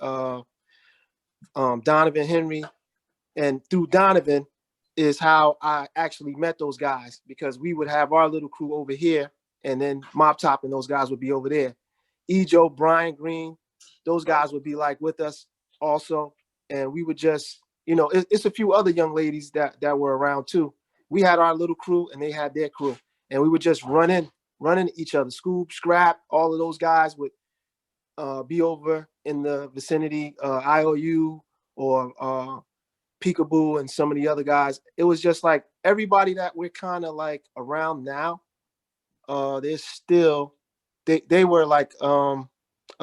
Donovan Henry, and through Donovan is how I actually met those guys, because we would have our little crew over here, and then Mop Top and those guys would be over there. Ejo, Brian Green, those guys would be like with us also, and we would just, it's a few other young ladies that were around too. We had our little crew and they had their crew, and we would just run into each other. Scoob, Scrap, all of those guys would be over in the vicinity, IOU or Peekaboo and some of the other guys. It was just like everybody that we're kind of like around now. They're still, they were like a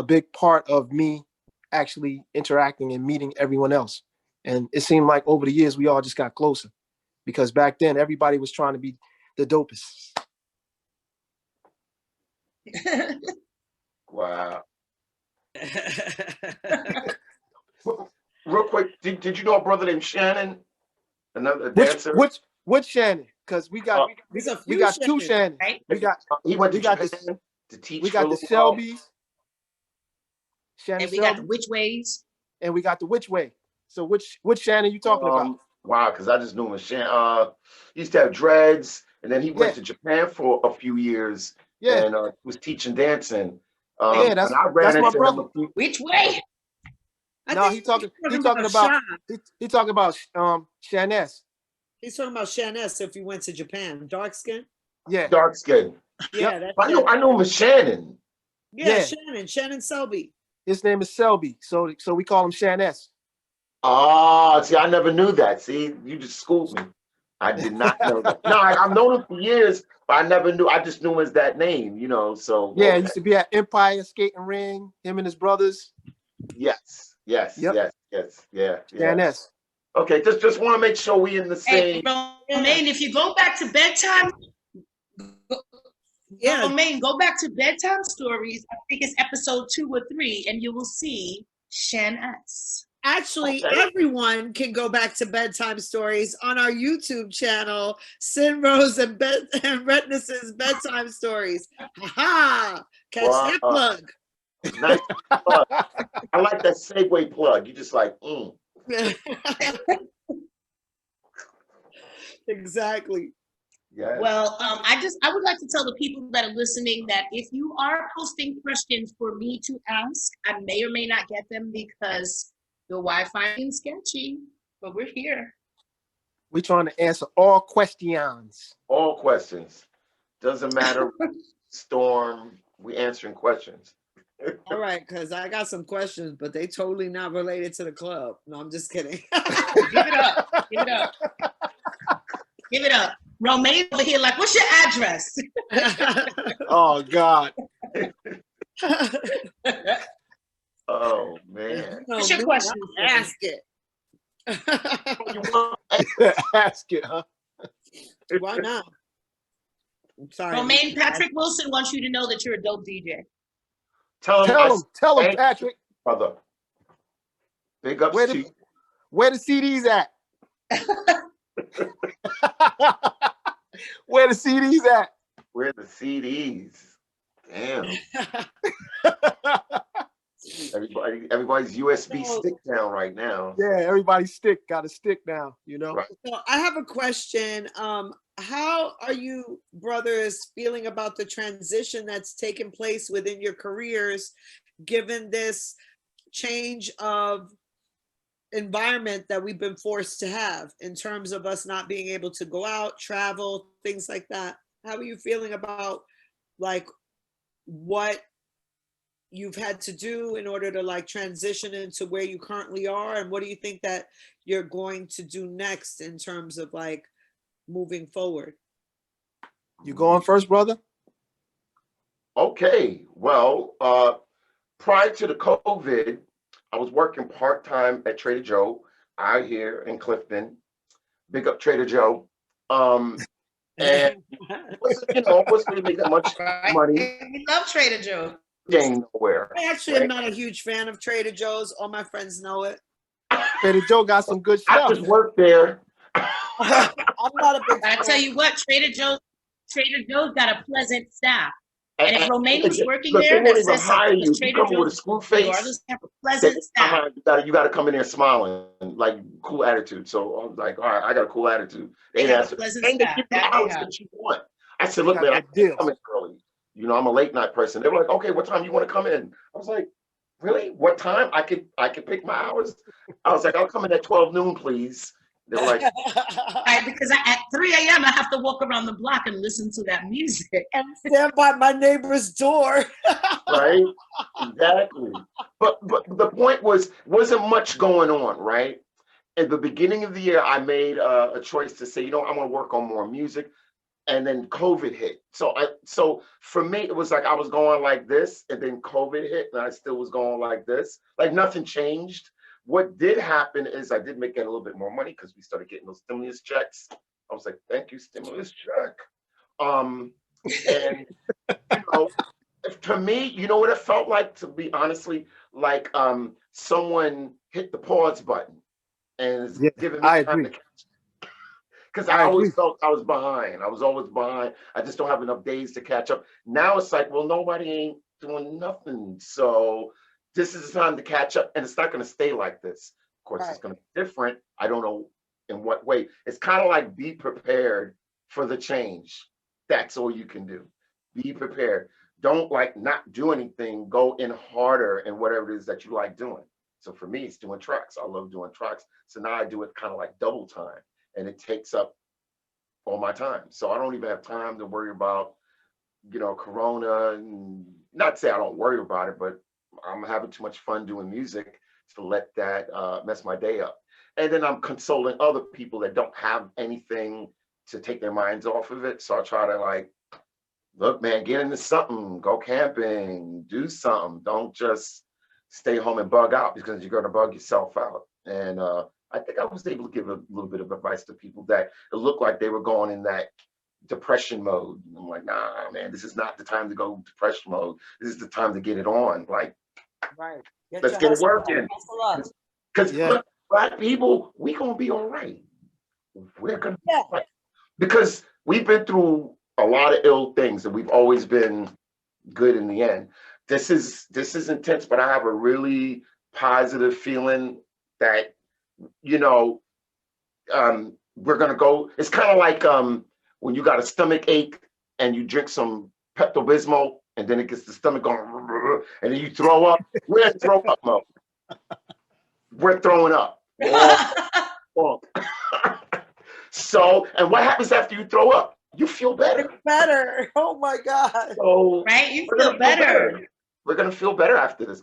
big part of me actually interacting and meeting everyone else. And it seemed like over the years we all just got closer, because back then everybody was trying to be the dopest. Wow. Real quick, did you know a brother named Shannon? Another dancer? Which Shannon? Because we got two Shannon. Right? He went to we got Japan to teach we for a got the little while. Selbys, Shannon And we got the Selby, which ways? and we got the which way. So which Shannon you talking about? Wow, because I just knew him as Shannon. He used to have dreads, and then he went to Japan for a few years and was teaching dancing. Yeah, and I ran that's my into him brother. a few. Which way? No, he talking about Sean. he talking about Shaness. He's talking about Shaness if you went to Japan. Dark skin? Yeah. Dark skin. Yeah, that's I know him as Shannon. Yeah, Yeah. Shannon Selby. His name is Selby, so we call him Shaness. Ah, see, I never knew that. See, you just schooled me. I did not know that. No, I've known him for years, but I never knew. I just knew him as that name, So Yeah, okay. he used to be at Empire Skating Ring, him and his brothers. Yes, yeah. Shaness. Okay, just want to make sure we in the same. Hey, Romain, if you go back to bedtime, Romain, go back to bedtime stories. I think it's episode 2 or 3, and you will see Shaness. Actually, everyone can go back to bedtime stories on our YouTube channel, Sin Rose and Redness's bedtime stories. Ha! Catch that plug. Nice plug. I like that segue plug. You just like, Exactly. Yeah. Well, I would like to tell the people that are listening that if you are posting questions for me to ask, I may or may not get them because the Wi-Fi is sketchy, but we're here. We're trying to answer all questions. All questions. Doesn't matter. Storm. We answering questions. All right, because I got some questions, but they totally not related to the club. No, I'm just kidding. Give it up. Give it up. Give it up. Romain over here like, what's your address? Oh, God. Oh, man. What's your question? Ask it. Ask it, huh? Why not? I'm sorry. Romain, Patrick Wilson wants you to know that you're a dope DJ. Tell him, Patrick. Brother. Big ups to you. Where the CDs at? Where the CDs at? Where the CDs? Damn. Everybody's USB So- stick down right now. Yeah, everybody's got a stick now, you know. Right. So I have a question. How are you brothers feeling about the transition that's taken place within your careers, given this change of environment that we've been forced to have in terms of us not being able to go out, travel, things like that? How are you feeling about like what you've had to do in order to like transition into where you currently are, and what do you think that you're going to do next in terms of like moving forward? You going first, brother? Okay, well, prior to the COVID, I was working part-time at Trader Joe out here in Clifton. Big up Trader Joe. And wasn't really making much Right? money. We love Trader Joe. Getting nowhere. I actually am not a huge fan of Trader Joe's. All my friends know it. Trader Joe got some good I stuff. just worked there. I'm not a big I fan. tell you what, Trader Joe's got a pleasant staff. And if Romain was working look, there, they won't that even says hire something. you. Because You Trader come with a Joe's, screw face. regardless, have a pleasant staff. You got to come in there smiling, like cool attitude. So I was like, all right, I got a cool attitude. They They have asked, a pleasant and they staff. give you That the they hours have. that you want. I said, They look, got man, I good can't deals. come in early. You know, I'm a late night person. They were like, okay, what time you want to come in? I was like, really? What time? I could pick my hours. I was like, I'll come in at 12 noon, please. They were like, Right, because at 3 a.m. I have to walk around the block and listen to that music. And stand by my neighbor's door. right? Exactly. But the point wasn't much going on, right? At the beginning of the year, I made a choice to say, I want to work on more music. And then COVID hit. So for me, it was like I was going like this, and then COVID hit, and I still was going like this. Like nothing changed. What did happen is I did get a little bit more money because we started getting those stimulus checks. I was like, thank you, stimulus check. And to me, you know what it felt like, to be honestly, like someone hit the pause button and is giving me I time agree. to catch, because I always felt I was behind. I was always behind. I just don't have enough days to catch up. Now it's like, well, nobody ain't doing nothing. So this is the time to catch up, and it's not going to stay like this. Of course, It's going to be different. I don't know in what way. It's kind of like be prepared for the change. That's all you can do. Be prepared. Don't like not do anything. Go in harder in whatever it is that you like doing. So for me, it's doing tracks. I love doing tracks. So now I do it kind of like double time, and it takes up all my time. So I don't even have time to worry about, Corona. And not to say I don't worry about it, but I'm having too much fun doing music to let that mess my day up. And then I'm consoling other people that don't have anything to take their minds off of it. So I try to like, look, man, get into something, go camping, do something. Don't just stay home and bug out, because you're going to bug yourself out. And I think I was able to give a little bit of advice to people that it looked like they were going in that depression mode. And I'm like, nah, man, this is not the time to go depression mode. This is the time to get it on. Like, Right. let's get it working. Because Black people, we gonna be all right. We're gonna be all right. Because we've been through a lot of ill things, and we've always been good in the end. This is intense, but I have a really positive feeling that, we're gonna go. It's kind of like when you got a stomach ache and you drink some Pepto-Bismol, and then it gets the stomach going, and then you throw up. We're in throw up mode. We're throwing up. So, and what happens after you throw up? You feel better. Better. Oh my God. So right? You feel better. We're gonna feel better after this.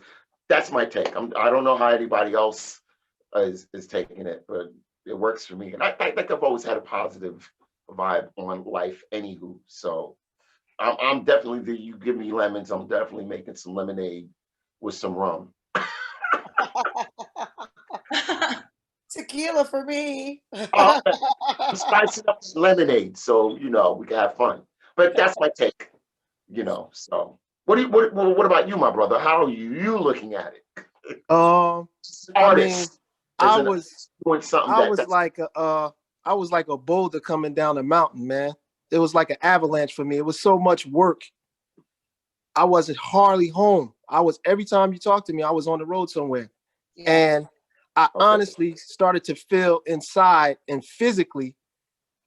That's my take. I don't know how anybody else is taking it, but it works for me. And I think I've always had a positive vibe on life, anywho. So I'm definitely you give me lemons, I'm definitely making some lemonade with some rum. Tequila for me. I'm spicing up some lemonade, so we can have fun. But that's my take. So what about you, my brother? How are you looking at it? Artist. I was doing something I was like a boulder coming down a mountain, man. It was like an avalanche for me. It was so much work. I wasn't hardly home. every time you talk to me, I was on the road somewhere. Yeah. And I Okay. honestly started to feel inside and physically,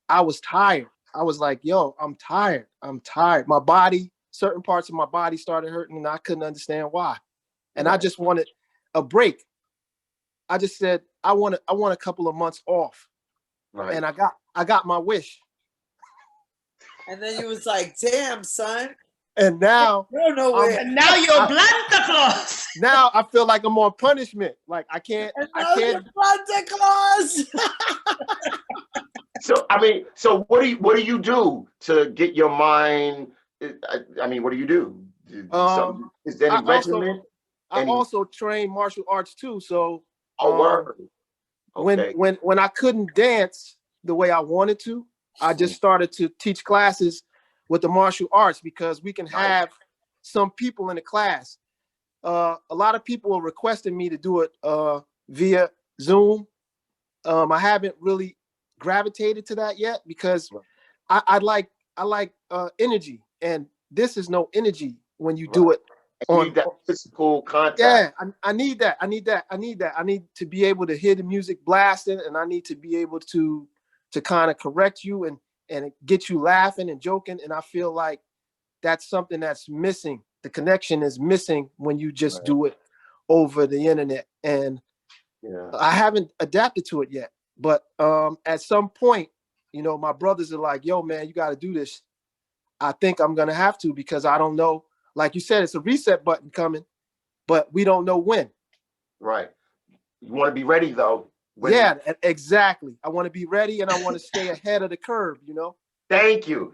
I was tired. I was like, yo, I'm tired. I'm tired. My body, certain parts of my body started hurting and I couldn't understand why. And I Right. just wanted a break. I just said, I want a couple of months off. Right. And I got my wish. And then you was like, damn, son, And now you're nowhere. And now you're Santa Claus. now I feel like I'm on punishment. Like I can't. And now you're Santa Claus. So I mean, so what do you do to get your mind? I mean, what do you do? Is there any regimen? I also train martial arts too. So Oh, word. Okay. when I couldn't dance the way I wanted to, I just started to teach classes with the martial arts because we can have some people in the class. A lot of people are requesting me to do it via Zoom. I haven't really gravitated to that yet because I like energy, and this is no energy when you do it You on need that physical contact. yeah. I need that. I need to be able to hear the music blasting, and I need to be able to kind of correct you and get you laughing and joking. And I feel like that's something that's missing. The connection is missing when you just do it over the internet. And I haven't adapted to it yet. But at some point, you know, my brothers are like, yo, man, you got to do this. I think I'm going to have to because I don't know. Like you said, it's a reset button coming, but we don't know when. Right. You want to be ready, though. Yeah, exactly. I want to be ready and I want to stay ahead of the curve, you know? Thank you.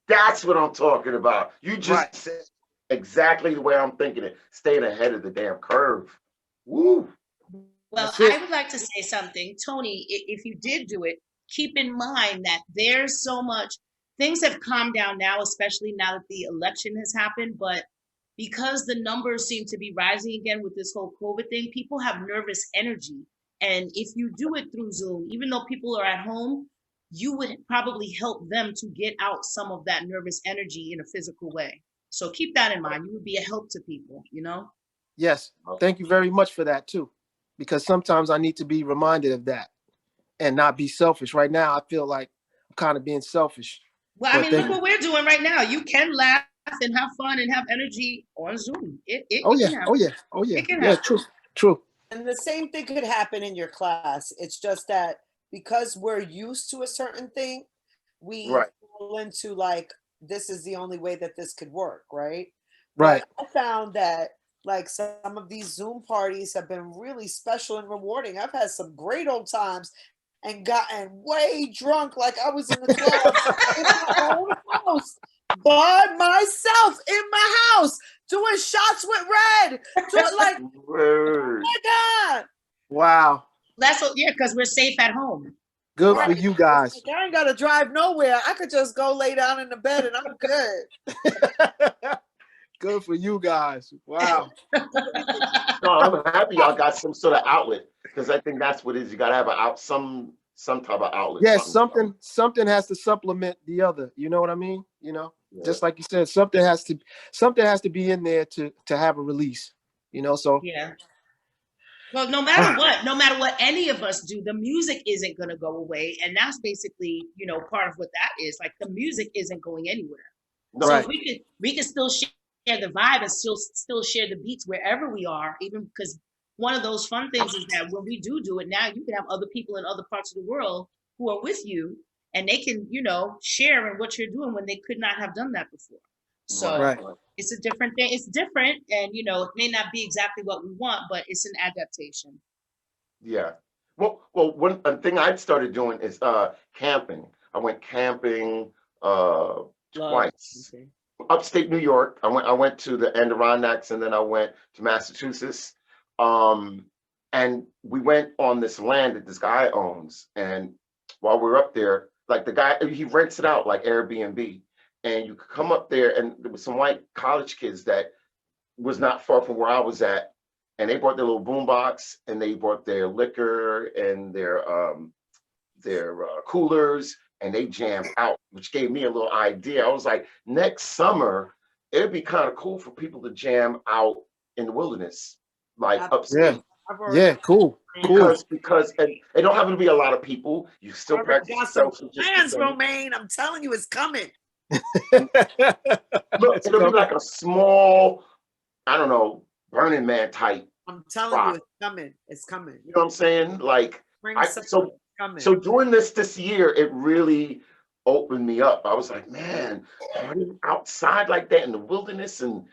That's what I'm talking about. You just said exactly the way I'm thinking it. Staying ahead of the damn curve. Woo. Well, I would like to say something. Tony, if you did do it, keep in mind that there's so much, things have calmed down now, especially now that the election has happened. But because the numbers seem to be rising again with this whole COVID thing, people have nervous energy. And if you do it through Zoom, even though people are at home, you would probably help them to get out some of that nervous energy in a physical way. So keep that in mind. You would be a help to people, you know? Yes. Thank you very much for that too. Because sometimes I need to be reminded of that and not be selfish. Right now, I feel like I'm kind of being selfish. Well, I mean, look what we're doing right now. You can laugh and have fun and have energy on Zoom. It can happen. It can happen. True. And the same thing could happen in your class. It's just that because we're used to a certain thing, we fall into like, this is the only way that this could work, right? Right. But I found that like some of these Zoom parties have been really special and rewarding. I've had some great old times and gotten way drunk like I was in the club in my own house by myself in my house doing shots with Red. Doing like, oh my God. Wow. That's what, because we're safe at home. Good for you guys. Like, I ain't got to drive nowhere. I could just go lay down in the bed and I'm good. Good for you guys. Wow. No, I'm happy y'all got some sort of outlet because I think that's what it is. You got to have some type of outlet. Yes, something has to supplement the other. You know what I mean? You know, just like you said, something has to be in there to have a release. You know, so yeah. Well, no matter what any of us do, the music isn't going to go away, and that's basically, you know, part of what that is. Like the music isn't going anywhere. No. So we can still share the vibe and still share the beats wherever we are, even because one of those fun things is that when we do it now, you can have other people in other parts of the world who are with you, and they can, you know, share in what you're doing when they could not have done that before. So it's a different thing. It's different, and you know, it may not be exactly what we want, but it's an adaptation. Yeah. Well, one thing I started doing is camping. I went camping twice. Upstate New York. I went to the Adirondacks and then I went to Massachusetts. And we went on this land that this guy owns. And while we were up there, like the guy, he rents it out like Airbnb. And you could come up there and there was some white college kids that was not far from where I was at. And they brought their little boombox and they brought their liquor and their coolers and they jammed out, which gave me a little idea. I was like, next summer, it'd be kind of cool for people to jam out in the wilderness, like I've- upstate. Yeah. I've already Yeah. Cool. Cool. Because and it don't have to be a lot of people. You still already practice got some yourself just the plans, same. Romain. I'm telling you, it's coming. Look, It's it'll be coming. like a small, I don't know, Burning Man type I'm telling you, rock. it's coming. It's coming. You know what I'm saying? Like Spring summer, so it's coming. so doing this year, it really opened me up. I was like, man, partying outside like that in the wilderness and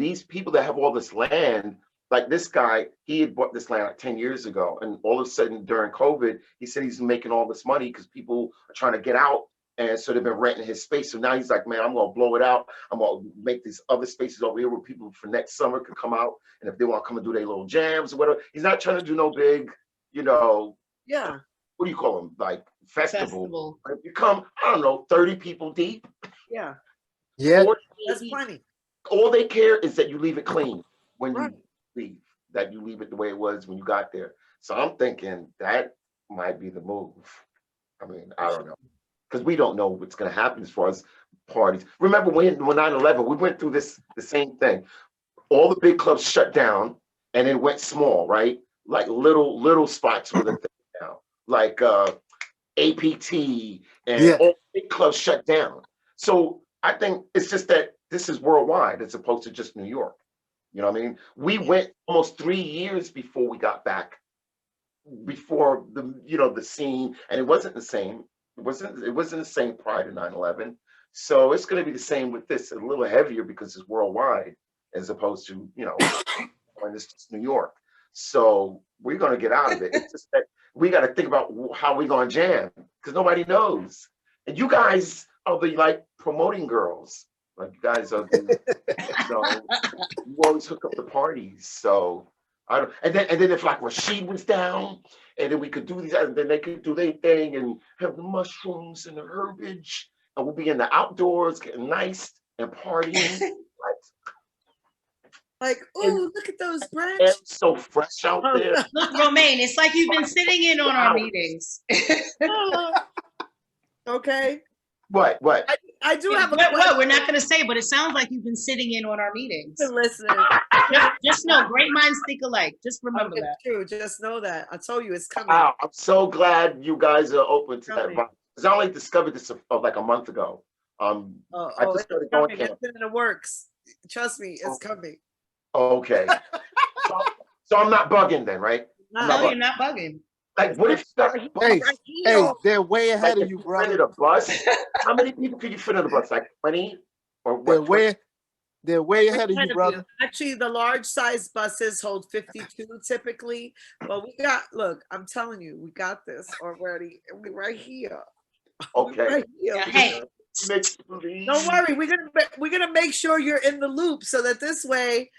these people that have all this land, like this guy, he had bought this land like 10 years ago. And all of a sudden during COVID, he said he's making all this money because people are trying to get out. And so they've been renting his space. So now he's like, man, I'm gonna blow it out. I'm gonna make these other spaces over here where people for next summer could come out. And if they want to come and do their little jams or whatever, he's not trying to do no big, Yeah. what do you call them? Like festival. Festival. If you come, I don't know, 30 people deep. Yeah. Yeah. That's plenty. All they care is that you leave it clean when Right. you leave, that you leave it the way it was when you got there. So I'm thinking that might be the move. I mean, I don't know. Because we don't know what's going to happen as far as parties. Remember when 9/11, we went through the same thing. All the big clubs shut down and it went small, right? Like little spots were the thing now. Like APT and Yeah. all big clubs shut down. So I think it's just that this is worldwide as opposed to just New York. You know what I mean? We went almost 3 years before we got back, before the scene, and it wasn't the same. It wasn't the same prior to 9/11. So it's going to be the same with this, a little heavier because it's worldwide as opposed to when it's just New York. So we're going to get out of it. It's just that we got to think about how we're going to jam because nobody knows. And you guys are the like promoting girls. Like you guys are the, you always hook up the parties. So I don't, and then if like Rashid was down, and then we could do these, and then they could do their thing and have the mushrooms and the herbage, and we'll be in the outdoors getting nice and partying. Like, ooh, look at those And branches. it's so fresh out there. Look, Romain, it's like you've been sitting in on our meetings. Okay. What? I do have a What? We're not going to say, but it sounds like you've been sitting in on our meetings. Listen. Just know, great minds think alike. Just remember that. It's true. Just know that. I told you it's coming. Wow, I'm so glad you guys are open to that Coming. vibe. Because I only discovered this like a month ago. I just It's started going coming. camp. It's been in the works. Trust me, it's coming. Okay. so I'm not bugging then, right? No, you're not bugging. Like, what if Hey, they're way ahead like, of you, fit brother. in a bus? How many people can you fit in a bus? Like 20 or They're what? way ahead of you, brother. Actually, the large size buses hold 52 typically, but look, I'm telling you, we got this already. We're right here. Okay. Right here. Hey. Don't worry, we're gonna make sure you're in the loop so that this way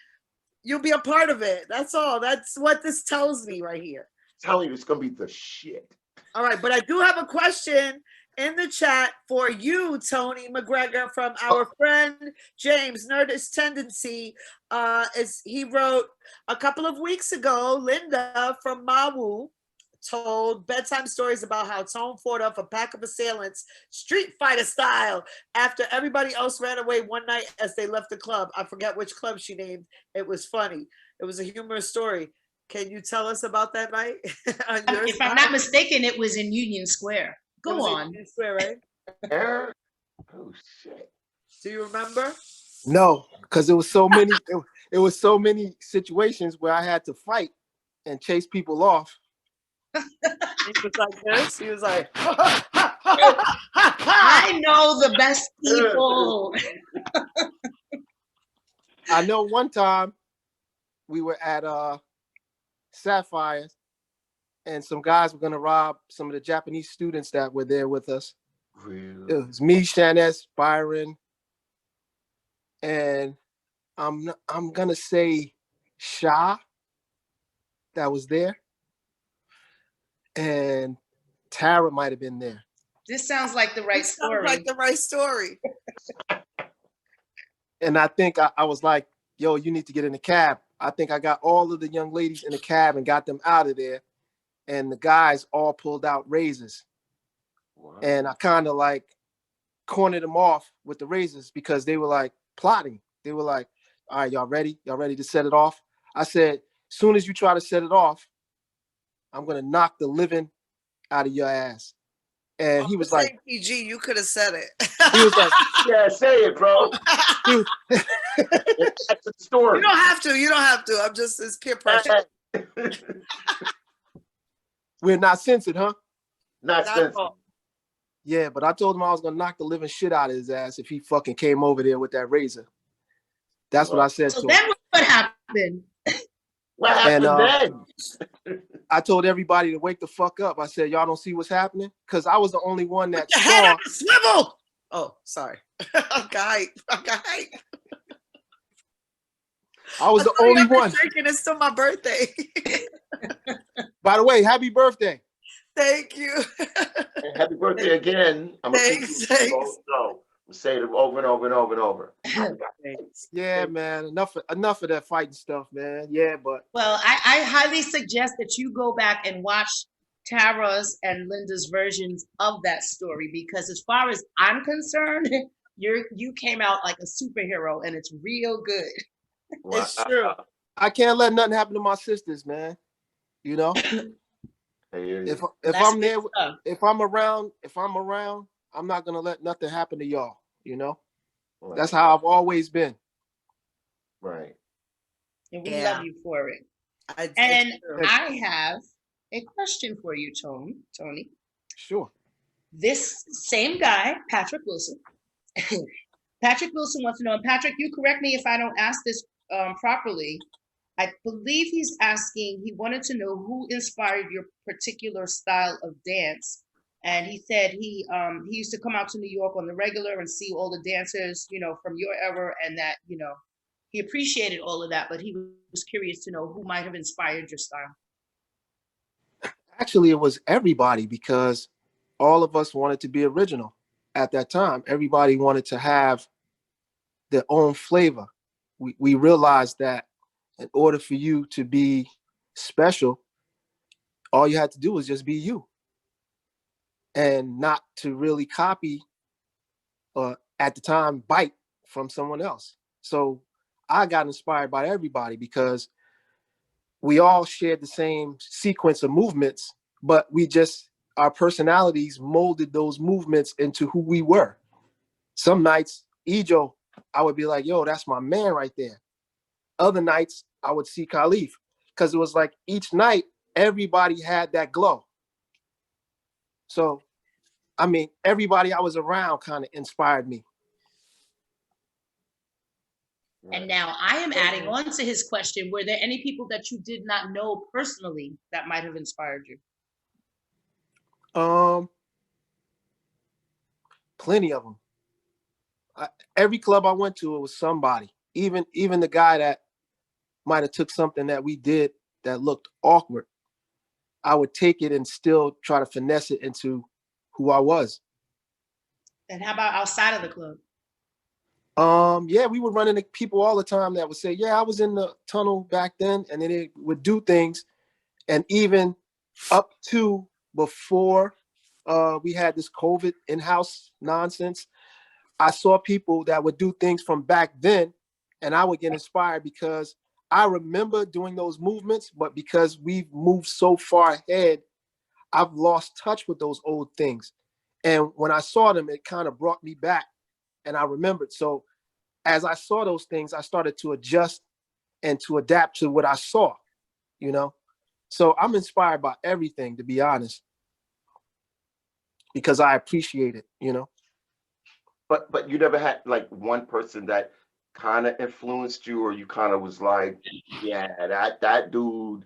you'll be a part of it. That's all. That's what this tells me right here. I'm telling you, it's gonna be the shit. All right, but I do have a question in the chat for you, Tony McGregor, from our friend James, Nerdist Tendency. He wrote a couple of weeks ago, Linda from Mawu told bedtime stories about how Tone fought off a pack of assailants, Street Fighter style, after everybody else ran away one night as they left the club. I forget which club she named. It was funny. It was a humorous story. Can you tell us about that night? If I'm not mistaken, it was in Union Square. Go on. Union Square, right? Oh shit. Do you remember? No, because it was so many. It was so many situations where I had to fight and chase people off. He was like this. He was like, I know the best people. I know one time we were at Sapphires, and some guys were gonna rob some of the Japanese students that were there with us. Really? It was me, Shaness, Byron, and I'm gonna say Shah that was there, and Tara might have been there. This sounds like the right story. Sounds like the right story. And I think I was like, yo, you need to get in the cab. I think I got all of the young ladies in the cab and got them out of there. And the guys all pulled out razors. Wow. And I kind of like cornered them off with the razors because they were like plotting. They were like, all right, y'all ready? Y'all ready to set it off? I said, soon as you try to set it off, I'm gonna knock the living out of your ass. And he was like, PG, you could have said it. he was like, Yeah, say it, bro. he was, That's the story. You don't have to. You don't have to. I'm just, it's peer pressure. we're not censored, huh? Not Not sense. all. Yeah, but I told him I was gonna knock the living shit out of his ass if he fucking came over there with that razor. That's what I said So to him. then what happened? What happened And, then? I told everybody to wake the fuck up. I said, y'all don't see what's happening? Because I was the only one that Your head saw. on a swivel. Oh, sorry. I got hype. I was the only one. Drinking. It's still my birthday. By the way, happy birthday. Thank you. And happy birthday again. I'm gonna keep Thanks. say it over and over and over and over. Yeah, man. Enough of that fighting stuff, man. Yeah, but Well, I highly suggest that you go back and watch Tara's and Linda's versions of that story, because as far as I'm concerned, you came out like a superhero, and it's real good. It's true. I can't let nothing happen to my sisters, man. You know, if That's I'm good there, stuff. if I'm around, I'm not gonna let nothing happen to y'all. You know, that's how I've always been. Right. And we Yeah. love you for it. It's And true. I have a question for you, Tony. Sure. This same guy, Patrick Wilson. Patrick Wilson wants to know, and Patrick, you correct me if I don't ask this properly. I believe he's asking, he wanted to know who inspired your particular style of dance. And he said he used to come out to New York on the regular and see all the dancers, from your era, and that, he appreciated all of that, but he was curious to know who might have inspired your style. Actually, it was everybody, because all of us wanted to be original at that time. Everybody wanted to have their own flavor. We realized that in order for you to be special, all you had to do was just be you, and not to really copy or at the time bite from someone else. So I got inspired by everybody because we all shared the same sequence of movements, but our personalities molded those movements into who we were. Some nights, Ejo, I would be like, yo, that's my man right there. Other nights, I would see Khalif, because it was like each night, everybody had that glow. So, I mean, everybody I was around kind of inspired me. And now I am adding on to his question, were there any people that you did not know personally that might have inspired you? Plenty of them. Every club I went to, it was somebody. Even the guy that might have took something that we did that looked awkward, I would take it and still try to finesse it into who I was. And how about outside of the club? Yeah, we would run into people all the time that would say, yeah, I was in the tunnel back then, and then they would do things. And even up to before we had this COVID in-house nonsense, I saw people that would do things from back then, and I would get inspired because I remember doing those movements, but because we've moved so far ahead, I've lost touch with those old things. And when I saw them, it kind of brought me back, and I remembered. So as I saw those things, I started to adjust and to adapt to what I saw, So I'm inspired by everything, to be honest, because I appreciate it, But you never had like one person that kind of influenced you, or you kind of was like, yeah, that dude,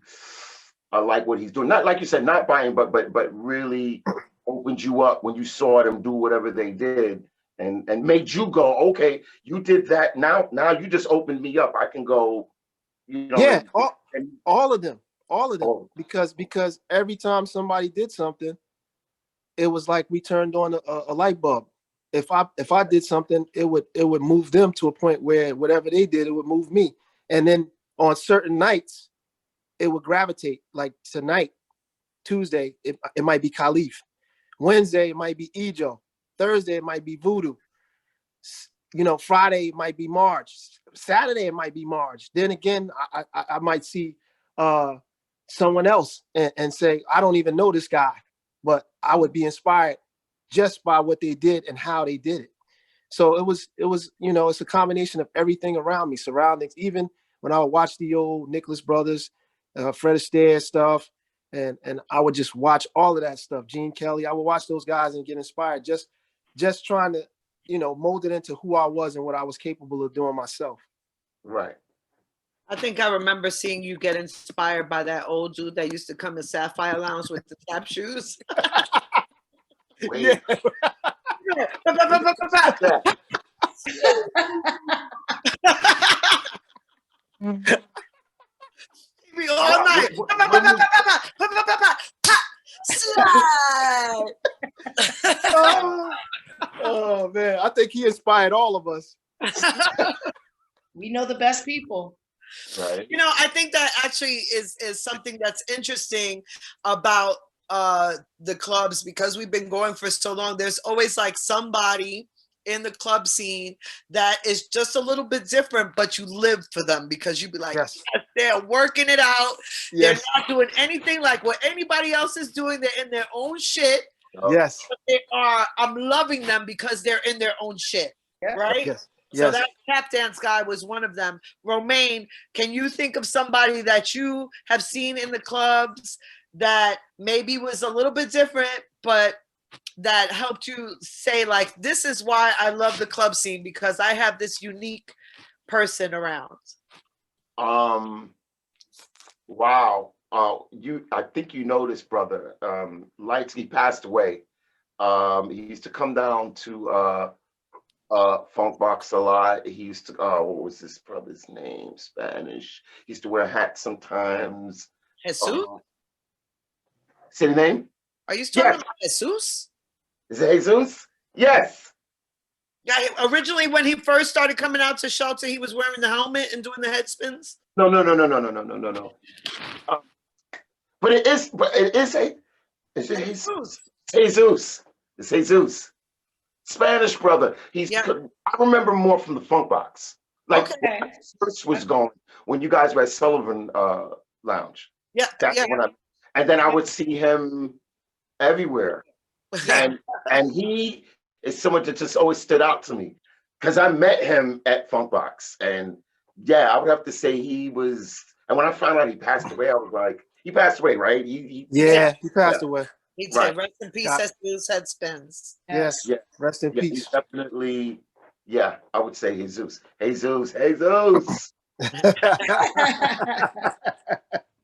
I like what he's doing. Not like you said, not buying, but really opened you up when you saw them do whatever they did, and made you go, okay, you did that. Now you just opened me up. I can go, Yeah, and all of them, Oh. because every time somebody did something, it was like we turned on a light bulb. If I did something, it would move them to a point where whatever they did, it would move me. And then on certain nights, it would gravitate. Like tonight, Tuesday, it might be Khalif. Wednesday, it might be Ejo. Thursday, it might be Voodoo. Friday it might be Marge, Saturday it might be Marge. Then again, I might see someone else and say, I don't even know this guy, but I would be inspired just by what they did and how they did it. So it was, it's a combination of everything around me, surroundings. Even when I would watch the old Nicholas Brothers, Fred Astaire stuff, and I would just watch all of that stuff. Gene Kelly, I would watch those guys and get inspired, just trying to, mold it into who I was and what I was capable of doing myself. Right. I think I remember seeing you get inspired by that old dude that used to come to Sapphire Lounge with the tap shoes. Wait. Yeah. We all night. Slide. Oh man, I think he inspired all of us. We know the best people. Right. I think that actually is something that's interesting about the clubs, because we've been going for so long. There's always like somebody in the club scene that is just a little bit different, but you live for them because you be like, Yes. yes, they're working it out. Yes. They're not doing anything like what anybody else is doing. They're in their own shit. Yes. But I'm loving them because they're in their own shit. Yeah. Right? Yes. So Yes. that tap dance guy was one of them. Romain, can you think of somebody that you have seen in the clubs that maybe was a little bit different, but that helped you say, like, this is why I love the club scene, because I have this unique person around? Wow. I think you know this brother. Lights, he passed away. He used to come down to Funk Box a lot. He used to, what was this brother's name? Spanish. He used to wear hats sometimes. Jesus? Say the name? Are you talking about Jesus? Is it Jesus? Yes. Yeah, originally when he first started coming out to shelter, he was wearing the helmet and doing the head spins. No. But it is is it Jesus? Jesus. It's Jesus. Spanish brother. I remember more from the Funk Box. Like Okay. when first was going, when you guys were at Sullivan Lounge. Yeah. That's when and then I would see him everywhere. And he is someone that just always stood out to me, because I met him at Funk Box, and I would have to say he was. And when I found out he passed away, I was like, he passed away, right? He passed away. He'd say, rest in peace, Jesus head spins. Yes. Yeah. Rest in peace. He's definitely, I would say Jesus. Jesus.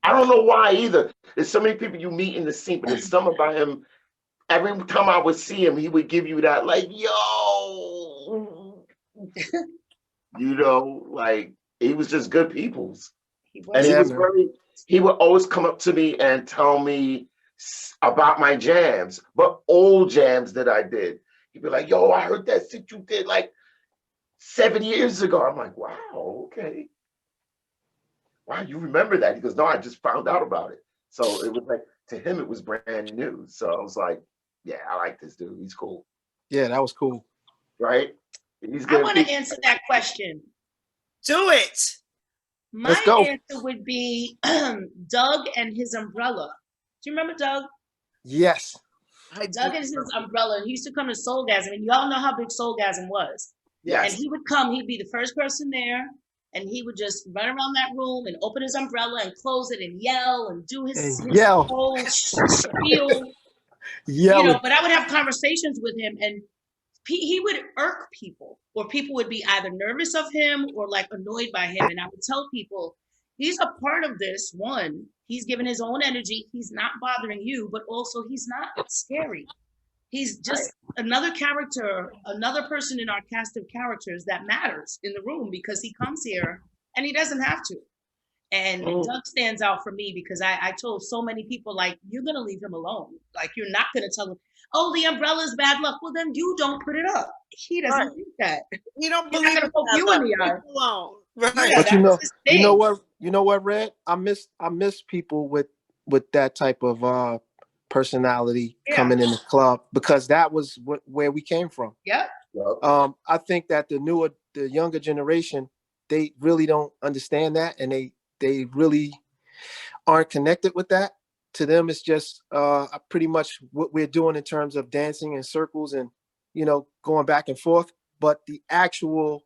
I don't know why either. There's so many people you meet in the scene, but there's something about him. Every time I would see him, he would give you that, like, yo, like, he was just good people's. And he would always come up to me and tell me about my jams, but old jams that I did. He'd be like, yo, I heard that shit you did like 7 years ago. I'm like, wow, okay. Wow, you remember that? He goes, no, I just found out about it. So it was like, to him, it was brand new. So I was like, yeah, I like this dude. He's cool. Yeah, that was cool. Right? He's good. I want to answer that question. Do it. My answer would be Doug and his umbrella. Do you remember Doug? Yes. Doug and his umbrella. He used to come to Soulgasm, and y'all know how big Soulgasm was. Yes. And he would come, he'd be the first person there, and he would just run around that room and open his umbrella and close it and yell and do his whole spiel. But I would have conversations with him, and he would irk people, or people would be either nervous of him or like annoyed by him. And I would tell people, he's a part of this. One, he's given his own energy. He's not bothering you, but also he's not scary. He's just another character, another person in our cast of characters that matters in the room, because he comes here and he doesn't have to. And Doug stands out for me because I told so many people, like, you're going to leave him alone. Like, you're not going to tell him, oh, the umbrella's bad luck. Well, then you don't put it up. He doesn't think that. You don't He's believe not going to poke you in the eye. alone. Right. Yeah, but you know what, Red? I miss people with that type of personality coming in the club, because that was where we came from. Yep. Yep. I think that the younger generation, they really don't understand that, and they really aren't connected with that. To them, it's just pretty much what we're doing in terms of dancing in circles and going back and forth. But the actual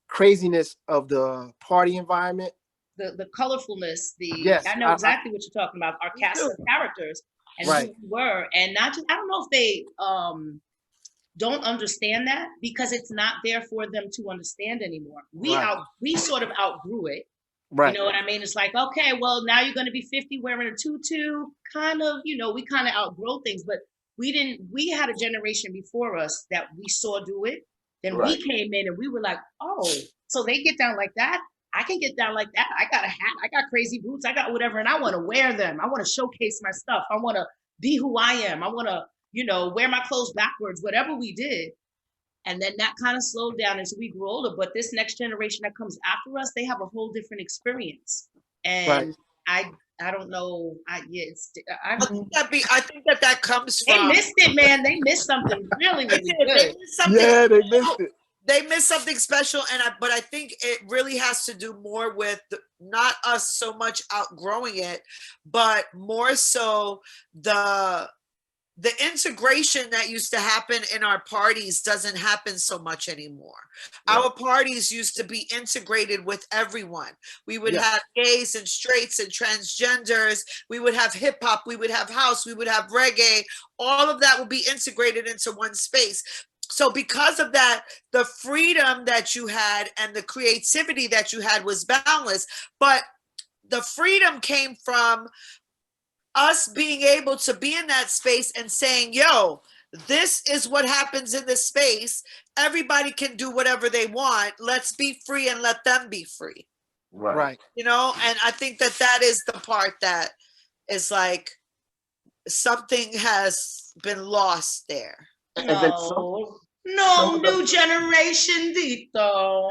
craziness of the party environment, the colorfulness, yes, I know exactly what you're talking about. Our Me cast too. of characters and Right. who we were, and not just, I don't know if they don't understand that because it's not there for them to understand anymore. We sort of outgrew it. right, You know what I mean? It's like, okay, well, now you're going to be 50 wearing a tutu, kind of, we kind of outgrow things, but we had a generation before us that we saw do it. Then we Right. came in and we were like, oh, so they get down like that. I can get down like that. I got a hat. I got crazy boots. I got whatever. And I want to wear them. I want to showcase my stuff. I want to be who I am. I want to, wear my clothes backwards, whatever we did. And then that kind of slowed down as we grew older. But this next generation that comes after us, they have a whole different experience. And I don't know. I think that comes they from. missed it, man. They missed something really, really They good. missed something. yeah, they missed it. They missed something special, but I think it really has to do more with not us so much outgrowing it, but more so the integration that used to happen in our parties doesn't happen so much anymore. Yeah. Our parties used to be integrated with everyone. We would Yeah. have gays and straights and transgenders. We would have hip hop. We would have house. We would have reggae. All of that would be integrated into one space. So because of that, the freedom that you had and the creativity that you had was boundless. But the freedom came from us being able to be in that space and saying, yo, this is what happens in this space. Everybody can do whatever they want. Let's be free and let them be free. Right. And I think that is the part that is like something has been lost there. And then No new generation, Dito.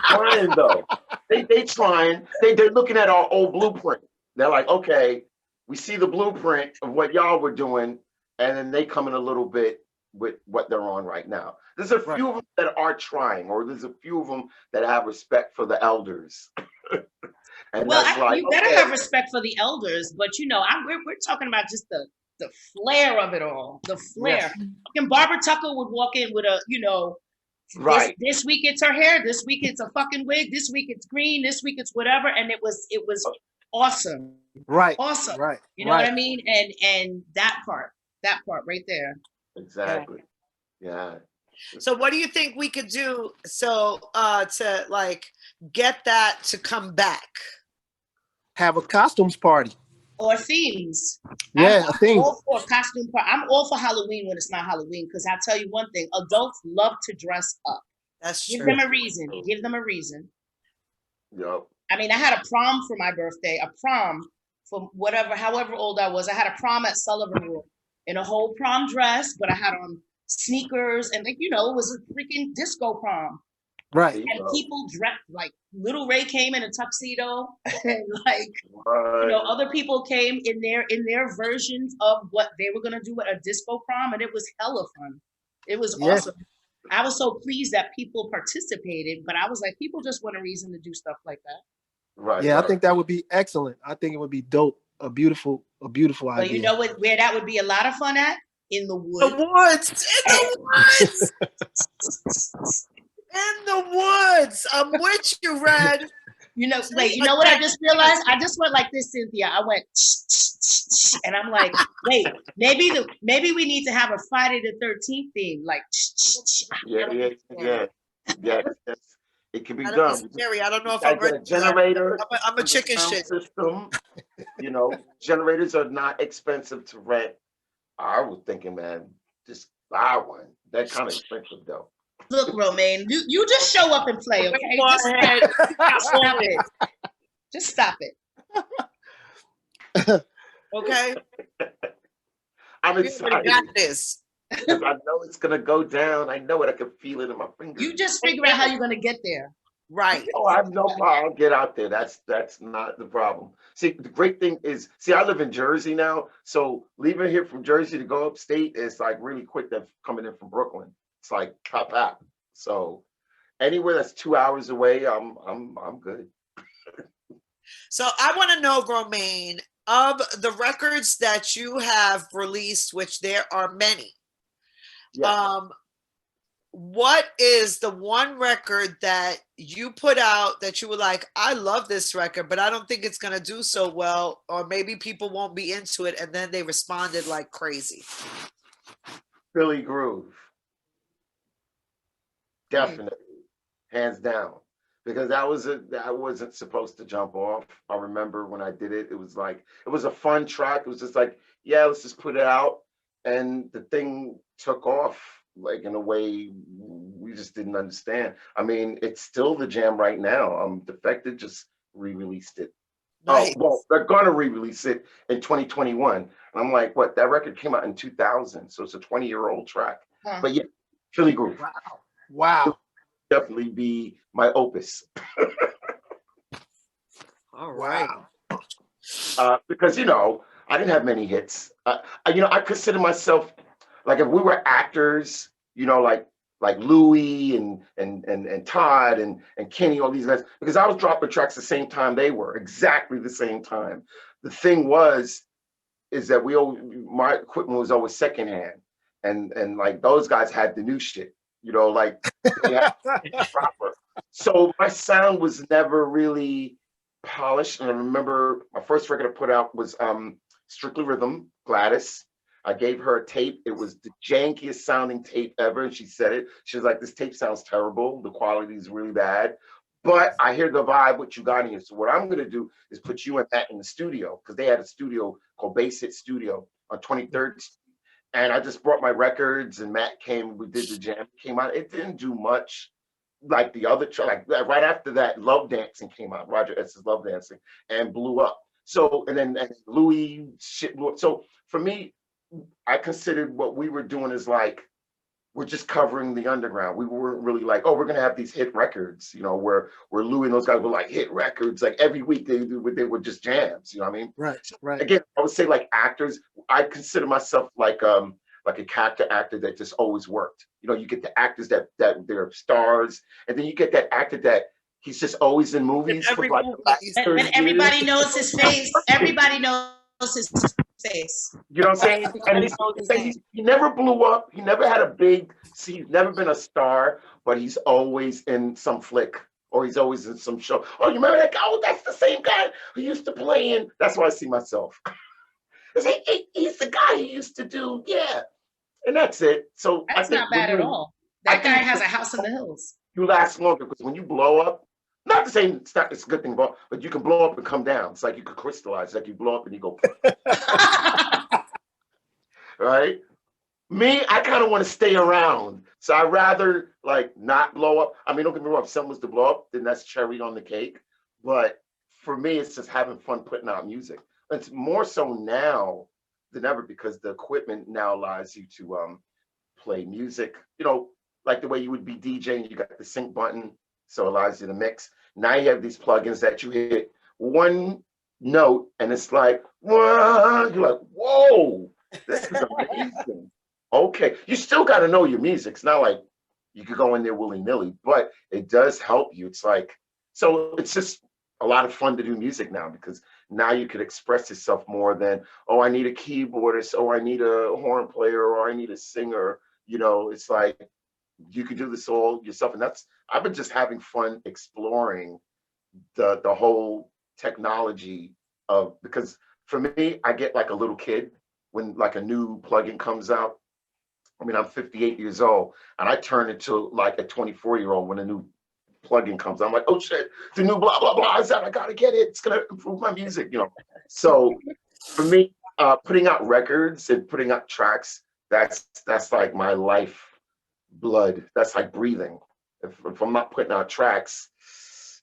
trying though. They trying. They're looking at our old blueprint. They're like, okay, we see the blueprint of what y'all were doing, and then they come in a little bit with what they're on right now. There's a few of them that are trying, or there's a few of them that have respect for the elders. And well, you better have respect for the elders, but we're talking about just the flair of it all. The flair. Yes. Fucking Barbara Tucker would walk in with a, right. This week it's her hair. This week it's a fucking wig. This week it's green. This week it's whatever, and it was awesome. Right. Awesome. Right. You know what I mean? And that part right there. Exactly. Yeah. So what do you think we could do to like get that to come back? Have a costumes party. Or themes. Yeah, a theme. I'm all for costume party. I'm all for Halloween when it's not Halloween, because I'll tell you one thing, adults love to dress up. That's true. Give them a reason. Give them a reason. Yep. I mean, I had a prom for my birthday, a prom for however old I was. I had a prom at Sullivan Room in a whole prom dress, but I had on sneakers and it was a freaking disco prom. Right. And people dressed like Little Ray came in a tuxedo, and other people came in their versions of what they were gonna do at a disco prom, and it was hella fun. It was awesome. I was so pleased that people participated, but I was like, people just want a reason to do stuff like that. Right. Yeah, I think that would be excellent. I think it would be dope. A beautiful idea. But you know where that would be a lot of fun at? In the woods. In the woods. In the woods. I'm with you, Red. You know what I just realized? I just went like this, Cynthia. I went, and I'm like, wait, maybe we need to have a Friday the 13th theme, like. Yeah. It can be I done. Scary. I don't know if I'm ready. A generator. I'm a chicken shit. System. Generators are not expensive to rent. I was thinking, man, just buy one. They're kind of expensive though. Look, Romain, you just show up and play, okay? Stop it. Just stop it. Okay. I'm excited. We got this. Because I know it's gonna go down. I know it. I can feel it in my fingers. You just figure out how you're gonna get there. Right. Oh, I have no problem. I'll get out there. That's not the problem. See, the great thing is, I live in Jersey now, so leaving here from Jersey to go upstate is like really quick than coming in from Brooklyn. It's like pop pop. So anywhere that's 2 hours away, I'm good. So I want to know, Romain, of the records that you have released, which there are many, Yeah. what is the one record that you put out that you were like, I love this record, but I don't think it's going to do so well, or maybe people won't be into it, and then they responded like crazy? Philly Groove, definitely, hands down, because that wasn't supposed to jump off. I remember when I did it, it was like it was a fun track. It was just like, yeah, let's just put it out, and the thing took off like in a way we just didn't understand. I mean, it's still the jam right now. Defected just re-released it. Oh, Nice. well, they're gonna re-release it in 2021. And I'm like, what? That record came out in 2000, so it's a 20-year-old track. Huh. But yeah, Philly Groove Wow. definitely be my opus. All right. Because I didn't have many hits. I consider myself like if we were actors, like Louis and Todd and Kenny, all these guys, because I was dropping tracks the same time they were, exactly the same time. The thing is that my equipment was always secondhand, and like those guys had the new shit, like they had proper. So my sound was never really polished. And I remember my first record I put out was Strictly Rhythm, Gladys. I gave her a tape. It was the jankiest sounding tape ever. And she said it. She was like, this tape sounds terrible. The quality is really bad. But I hear the vibe, what you got in here. So what I'm going to do is put you and Matt in the studio, because they had a studio called Bass Hit Studio on 23rd Street. And I just brought my records, and Matt came. We did the jam. Came out. It didn't do much like the other track. Like right after that, Love Dancing came out. Roger S's Love Dancing, and blew up. So and Louis shit blew up. So for me, I considered what we were doing is like we're just covering the underground. We weren't really like, oh, we're gonna have these hit records, where Louis and those guys were like hit records. Like every week they were just jams. You know what I mean? Right. Right. Again, I would say like actors, I consider myself like a character actor that just always worked. You get the actors that they're stars, and then you get that actor that he's just always in movies for like the last 30 And everybody years. knows his face. Everybody knows his face. You know what I'm saying? And he never blew up. He never had a big, he's never been a star, but he's always in some flick, or he's always in some show. Oh, you remember that guy? Oh, that's the same guy who used to play in. That's why I see myself. He's the guy who used to do, yeah. And that's it. So That's not bad at all. That guy has a house in the hills. You last longer, because when you blow up, not the same, it's a good thing, but you can blow up and come down. It's like you could crystallize. It's like you blow up and you go. Right? Me, I kind of want to stay around. So I'd rather like not blow up. I mean, don't get me wrong, if something was to blow up, then that's cherry on the cake. But for me, it's just having fun putting out music. It's more so now than ever, because the equipment now allows you to play music, like the way you would be DJing. You got the sync button, so it allows you to mix. Now you have these plugins that you hit one note and it's like, whoa, you're like, whoa, this is amazing. Okay, you still got to know your music. It's not like you could go in there willy-nilly, but it does help you. It's like, so it's just a lot of fun to do music now, because now you could express yourself more than, oh, I need a keyboardist, oh, I need a horn player, or I need a singer. It's like you can do this all yourself. And I've been just having fun exploring the whole technology because for me, I get like a little kid when like a new plugin comes out. I mean, I'm 58 years old, and I turn into like a 24-year-old when a new plugin comes out. I'm like, oh shit, the new blah blah blah is out. I gotta get it. It's gonna improve my music, So for me, putting out records and putting out tracks, that's like my life blood. That's like breathing. If I'm not putting out tracks,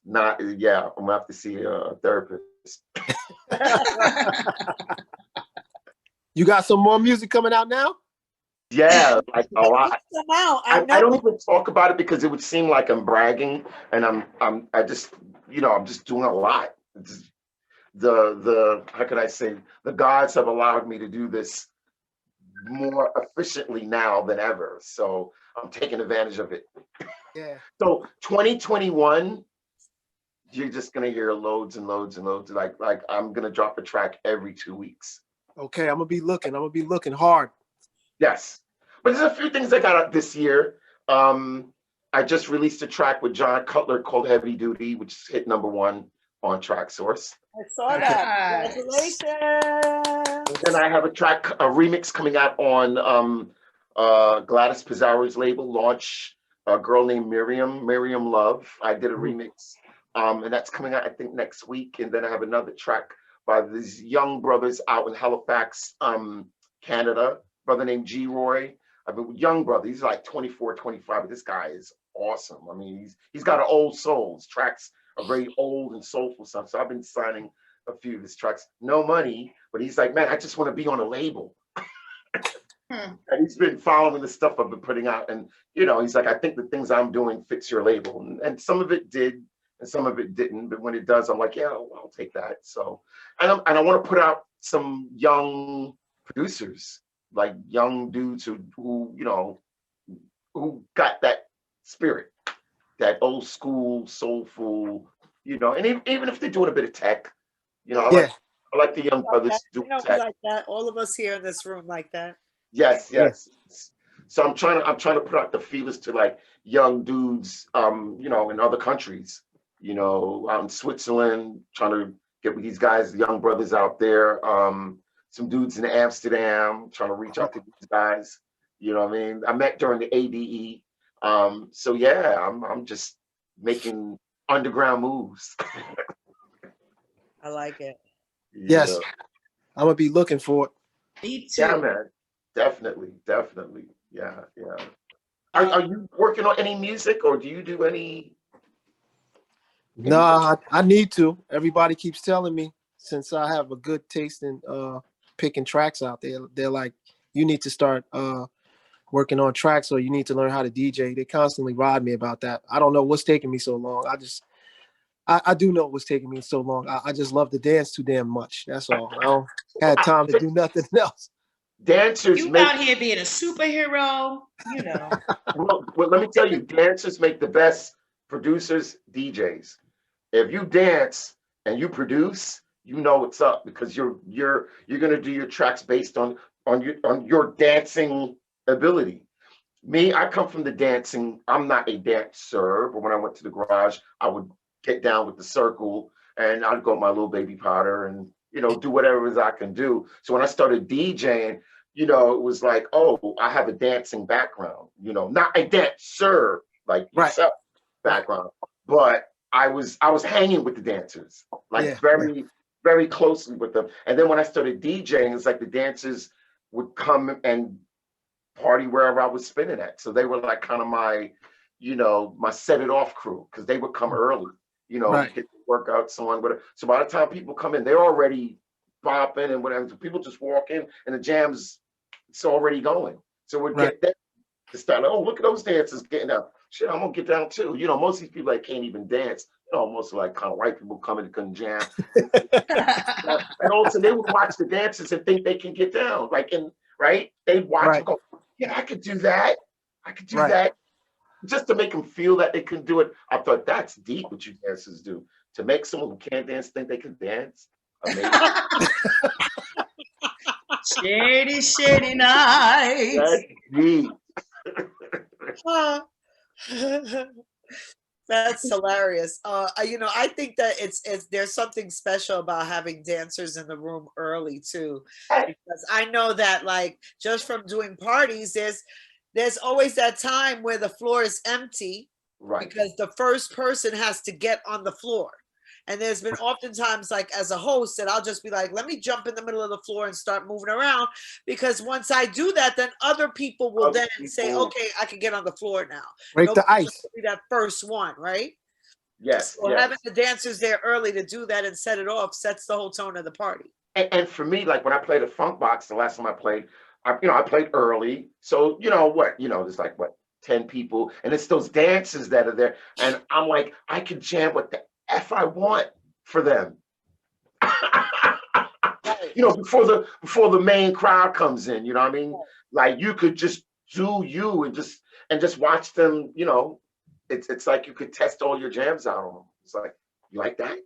I'm gonna have to see a therapist. You got some more music coming out now? Yeah, like a lot. I I don't even talk about it because it would seem like I'm bragging, and I'm just doing a lot. The how could I say, the gods have allowed me to do this more efficiently now than ever. So I'm taking advantage of it. Yeah. So 2021, you're just gonna hear loads and loads and loads. Like I'm gonna drop a track every 2 weeks. Okay, I'm gonna be looking. I'm gonna be looking hard. Yes, but there's a few things I got out this year. I just released a track with John Cutler called Heavy Duty, which hit #1 on Track Source. I saw that. Nice. Congratulations. And then I have a remix coming out on Gladys Pizarro's label, Launch, a girl named Miriam Love. I did a remix, and that's coming out I think next week. And then I have another track by these young brothers out in Halifax, Canada. Brother named G Roy. I mean, young brother. He's like 24, 25, but this guy is awesome. I mean, he's got an old soul. His tracks are very old and soulful stuff. So I've been signing a few of his tracks. No money, but he's like, man, I just want to be on a label. And he's been following the stuff I've been putting out. And, you know, he's like, I think the things I'm doing fits your label. And some of it did, and some of it didn't. But when it does, I'm like, yeah, I'll take that. So, and I want to put out some young producers, like young dudes who you know, who got that spirit, that old school, soulful, you know, and even if they're doing a bit of tech, you know, Yeah. I like the young brothers You do know, tech. like that. All of us here in this room like that. Yes. Yeah. So I'm trying to put out the feelers to like young dudes, you know, in other countries, you know, out in Switzerland, trying to get with these guys, the young brothers out there. Some dudes in Amsterdam, trying to reach out to these guys. You know what I mean? I met during the ADE. So yeah, I'm just making underground moves. I like it. Yes. Yeah. I'm gonna be looking for it. Me too. Yeah, man. Definitely. Yeah. Are you working on any music, or do you do any? Nah, I need to. Everybody keeps telling me, since I have a good taste in picking tracks out there. They're like, you need to start working on tracks, or you need to learn how to DJ. They constantly ride me about that. I don't know what's taking me so long. I do know what's taking me so long. I just love to dance too damn much. That's all. I don't have time to do nothing else. Dancers You make out here being a superhero, you know. well, let me tell you, dancers make the best producers, DJs. If you dance and you produce, you know what's up, because you're gonna do your tracks based on your dancing ability. Me, I come from the dancing. I'm not a dancer, but when I went to the garage, I would get down with the circle and I'd go with my little baby powder and, you know, do whatever it is I can do. So when I started DJing, you know, it was like, oh, I have a dancing background, you know, not a dancer like Right. yourself background, but I was hanging with the dancers, like Yeah, very closely with them. And then when I started DJing, it's like the dancers would come and party wherever I was spinning at. So they were like kind of my, you know, my set it off crew, because they would come early, you know, Right. get the workout, so on, whatever. So by the time people come in, they're already bopping and whatever. So people just walk in and the jam's it's already going. So we'd Right. get them to start, oh, look at those dancers getting down. Shit, I'm gonna get down too. You know, most of these people that can't even dance, you know, most of like kind of white people coming to couldn't jam. And also they would watch the dancers and think they can get down. Like right? They'd watch Right. and go, yeah, I could do that. I could do Right. that. Just to make them feel that they can do it. I thought that's deep what you dancers do. To make someone who can't dance think they can dance. Amazing. Shady nights. That's deep. That's hilarious. You know, I think that it's there's something special about having dancers in the room early too, because I know that like just from doing parties, there's always that time where the floor is empty, Right. because the first person has to get on the floor. And there's been oftentimes like as a host that I'll just be like, let me jump in the middle of the floor and start moving around, because once I do that, then other people will Other then say, people- okay, I can get on the floor now. Break the Nobody's ice. gonna be that first one, right? Yes. So Yes. having the dancers there early to do that and set it off sets the whole tone of the party. And for me, like when I played at Funk Box, the last time I played, I played early. So, you know what, there's like 10 people, and it's those dancers that are there. And I'm like, I can jam what the F I want for them. You know, before the main crowd comes in, you know what I mean? Like you could just do you and and just watch them. You know, it's like you could test all your jams out on them. It's like, you like that?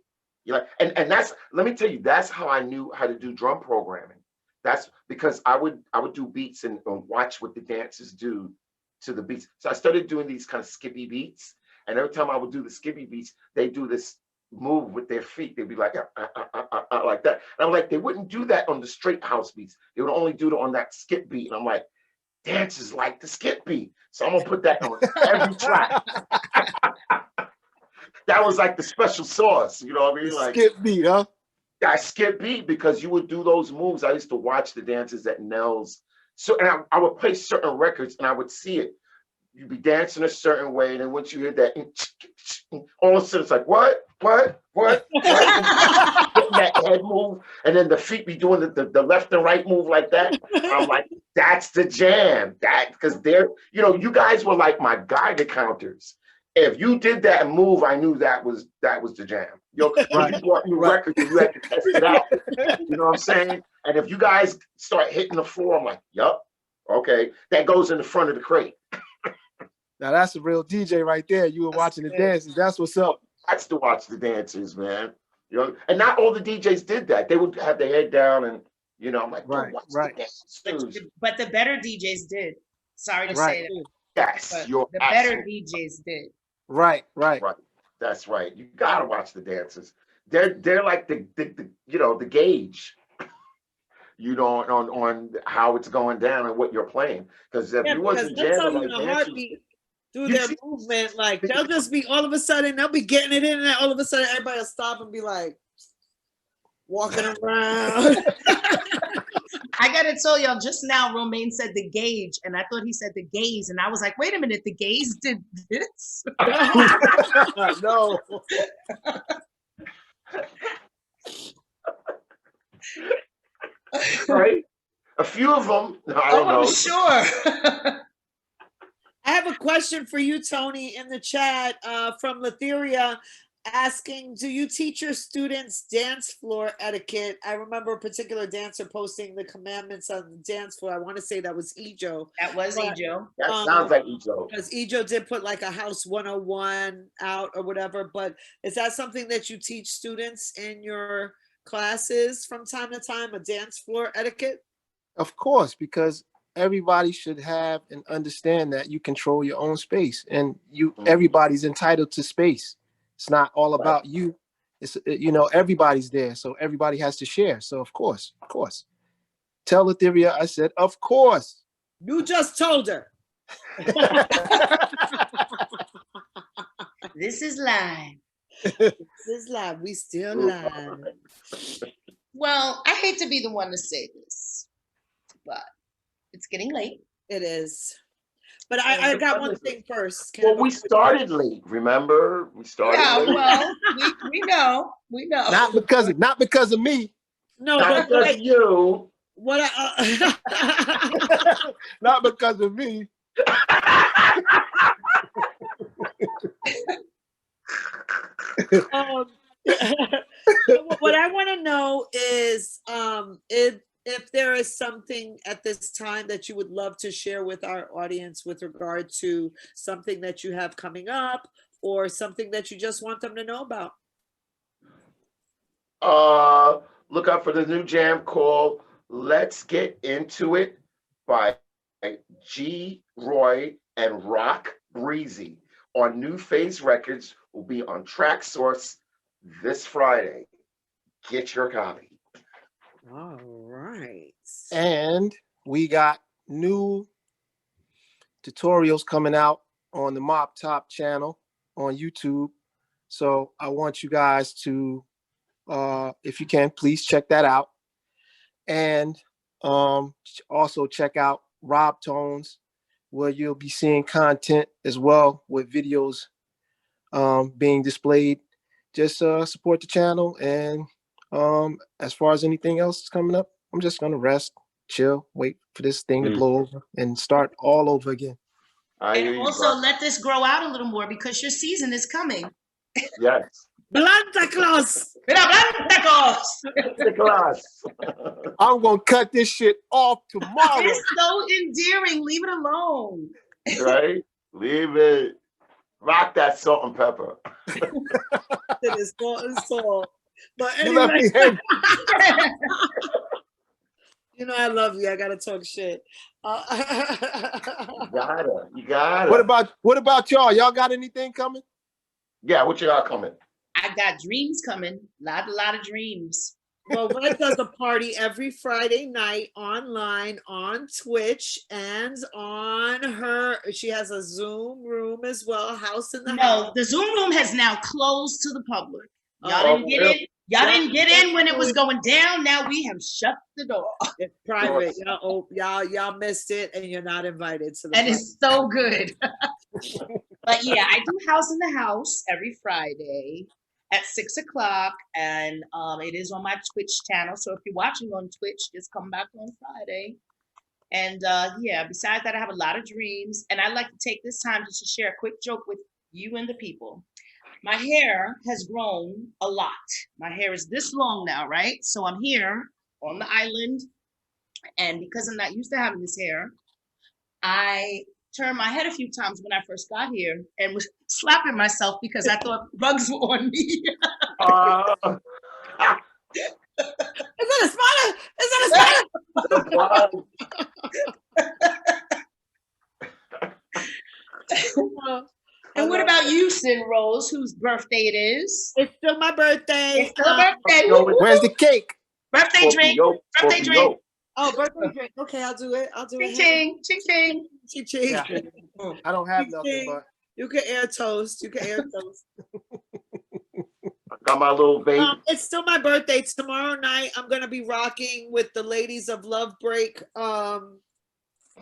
You like, and that's, let me tell you, that's how I knew how to do drum programming. That's because I would do beats and watch what the dancers do to the beats. So I started doing these kind of skippy beats, and every time I would do the skippy beats, they do this move with their feet. They'd be like, like that. And I'm like, they wouldn't do that on the straight house beats. They would only do it on that skip beat. And I'm like, dancers like the skip beat, so I'm gonna put that on every track. That was like the special sauce, you know what I mean? Like, skip beat, huh? I skip beat because you would do those moves. I used to watch the dances at Nell's. So, and I would play certain records and I would see it. You'd be dancing a certain way, and then once you hear that, all of a sudden it's like, what? Getting that head move, and then the feet be doing the left and right move like that. I'm like, that's the jam. That, because they're, you know, you guys were like my Geiger counters. If you did that move, I knew that was the jam. You know, Right. you bought new records and you had to test it out. You know what I'm saying? And if you guys start hitting the floor, I'm like, yup, okay, that goes in the front of the crate. Now that's a real DJ right there. You were watching the dances. That's what's up. I still watch the dancers, man. You know, and not all the DJs did that. They would have their head down, and you know, I'm like, Right, watch right. the dancers. But the better DJs did. Sorry to Right. say that. Yes, But you're the better absolutely DJs did. Right. right. That's right. You gotta watch the dancers. They're like the you know, the gauge, you know, on how it's going down and what you're playing. Because if you wasn't they'll tell jamming you like in a dancers, heartbeat through You their see- movement. Like they'll just be all of a sudden they'll be getting it in, and then all of a sudden everybody will stop and be like walking around. I gotta tell y'all, just now Romain said the gauge, and I thought he said the gaze, and I was like, wait a minute, the gaze did this? No. right? A few of them. I don't know. I'm sure. I have a question for you, Tony, in the chat from Letheria asking, do you teach your students dance floor etiquette? I remember a particular dancer posting the commandments on the dance floor. I want to say that was Ejo. That was Ejo. That sounds like Ejo. Because Ejo did put like a House 101 out or whatever, but is that something that you teach students in your classes from time to time, a dance floor etiquette? Of course, because everybody should have and understand that you control your own space, and everybody's entitled to space. It's not all about you. It's, you know, everybody's there, so everybody has to share. So of course. Tell Letheria I said, of course. You just told her. This is live. This is live. We still live. Well, I hate to be the one to say this, but it's getting late. It is. But I got one thing first. Can I Well, go we first? started late. Remember, we started Yeah, late. well, we know. Not because of me. No, Not but just you. what I, Not because of me. what I want to know is if there is something at this time that you would love to share with our audience with regard to something that you have coming up or something that you just want them to know about. Look out for the new jam called Let's Get Into It by G. Roy and Rock Breezy on New Phase Records. Will be on Track Source this Friday. Get your copy. All right. And we got new tutorials coming out on the Mop Top channel on YouTube. So I want you guys to, if you can, please check that out. And also check out Rob Tones, where you'll be seeing content as well with videos being displayed. Just support the channel. And as far as anything else is coming up, I'm just gonna rest, chill, wait for this thing to blow over and start all over again. And also let this grow out a little more because your season is coming. Yes. Blanta Claus. I'm gonna cut this shit off tomorrow. It's so endearing. Leave it alone. Right? Leave it. Rock that salt and pepper. It is salt and salt. But You left anyway, me hanging. you know I love you. I gotta talk shit. You gotta. What about y'all? Y'all got anything coming? Yeah, what you got coming? I got dreams coming. A lot of dreams. Well, Red does a party every Friday night online on Twitch and on she has a Zoom room as well, house in the house. No, the Zoom room has now closed to the public. Y'all Oh, didn't get in. Y'all didn't get in when it was going down. Now we have shut the door. It's private. Y'all missed it and you're not invited to the And party. it's so good. But yeah, I do House in the House every Friday at 6:00, and it is on my Twitch channel. So if you're watching on Twitch, just come back on Friday. And yeah, besides that, I have a lot of dreams, and I'd like to take this time just to share a quick joke with you and the people. My hair has grown a lot. My hair is this long now, right? So I'm here on the island, and because I'm not used to having this hair, I turned my head a few times when I first got here and was slapping myself because I thought bugs were on me. Is that a spider? Is that a spider? And what about you, Sin Rose, whose birthday it is? It's still my birthday. It's still a birthday. Where's the cake? Birthday drink. Birthday drink. Oh, birthday drink. Okay, I'll do it. Ching ching. Ching ching. Ching ching. Yeah. I don't have nothing, but you can air toast. Got my little baby. It's still my birthday. Tomorrow night, I'm gonna be rocking with the ladies of Love Break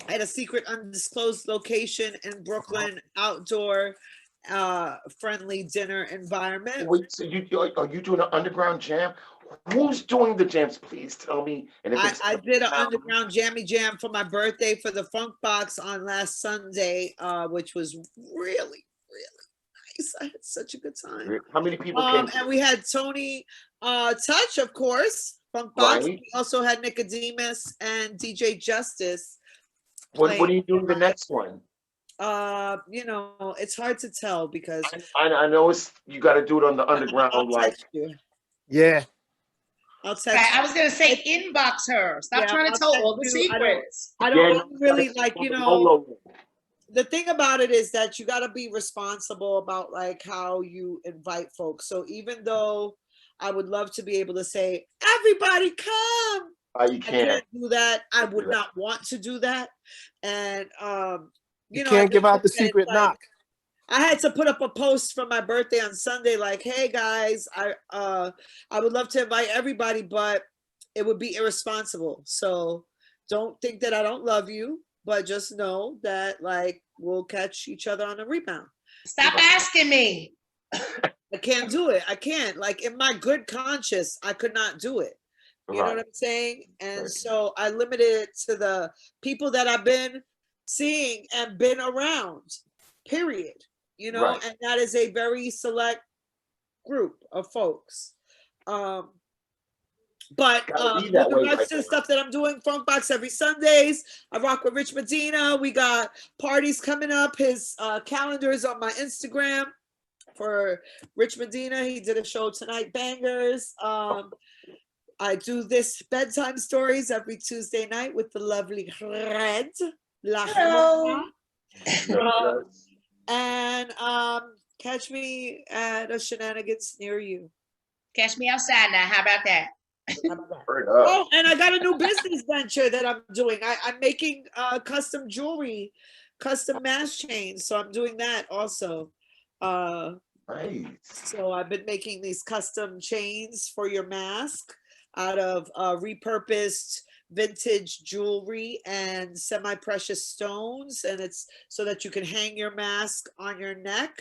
at a secret undisclosed location in Brooklyn, outdoor friendly dinner environment. Wait, so are you doing an underground jam? Who's doing the jams? Please tell me. And I did an underground jammy jam for my birthday for the Funk Box on last Sunday, which was really, really nice. I had such a good time. How many people came? And we had Tony Touch, of course, Funk Box. Right. We also had Nicodemus and DJ Justice. What are you doing the next one? You know, it's hard to tell because I know you got to do it on the underground. yeah. I'll text I was gonna say inbox her. Stop trying to tell all the secrets. I don't really like, you know. The thing about it is that you got to be responsible about like how you invite folks. So even though I would love to be able to say, everybody come, you can't do that. I would not want to do that. And, you can't give out the secret knock. I had to put up a post for my birthday on Sunday, like, hey guys, I would love to invite everybody, but it would be irresponsible. So don't think that I don't love you, but just know that like we'll catch each other on a rebound. Stop asking me. I can't do it. I can't. Like in my good conscience, I could not do it. You know what I'm saying? And so I limited it to the people that I've been seeing and been around, period. You know, and that is a very select group of folks. But with regards to the stuff that I'm doing, Funk Box every Sundays, I rock with Rich Medina. We got parties coming up. His calendar is on my Instagram for Rich Medina. He did a show tonight, Bangers. I do this bedtime stories every Tuesday night with the lovely Red. And catch me at a shenanigans near you. Catch me outside now. How about that? Oh, and I got a new business venture that I'm doing. I'm making custom jewelry, custom mask chains. So I'm doing that also. Nice. So I've been making these custom chains for your mask out of repurposed vintage jewelry and semi-precious stones, and it's so that you can hang your mask on your neck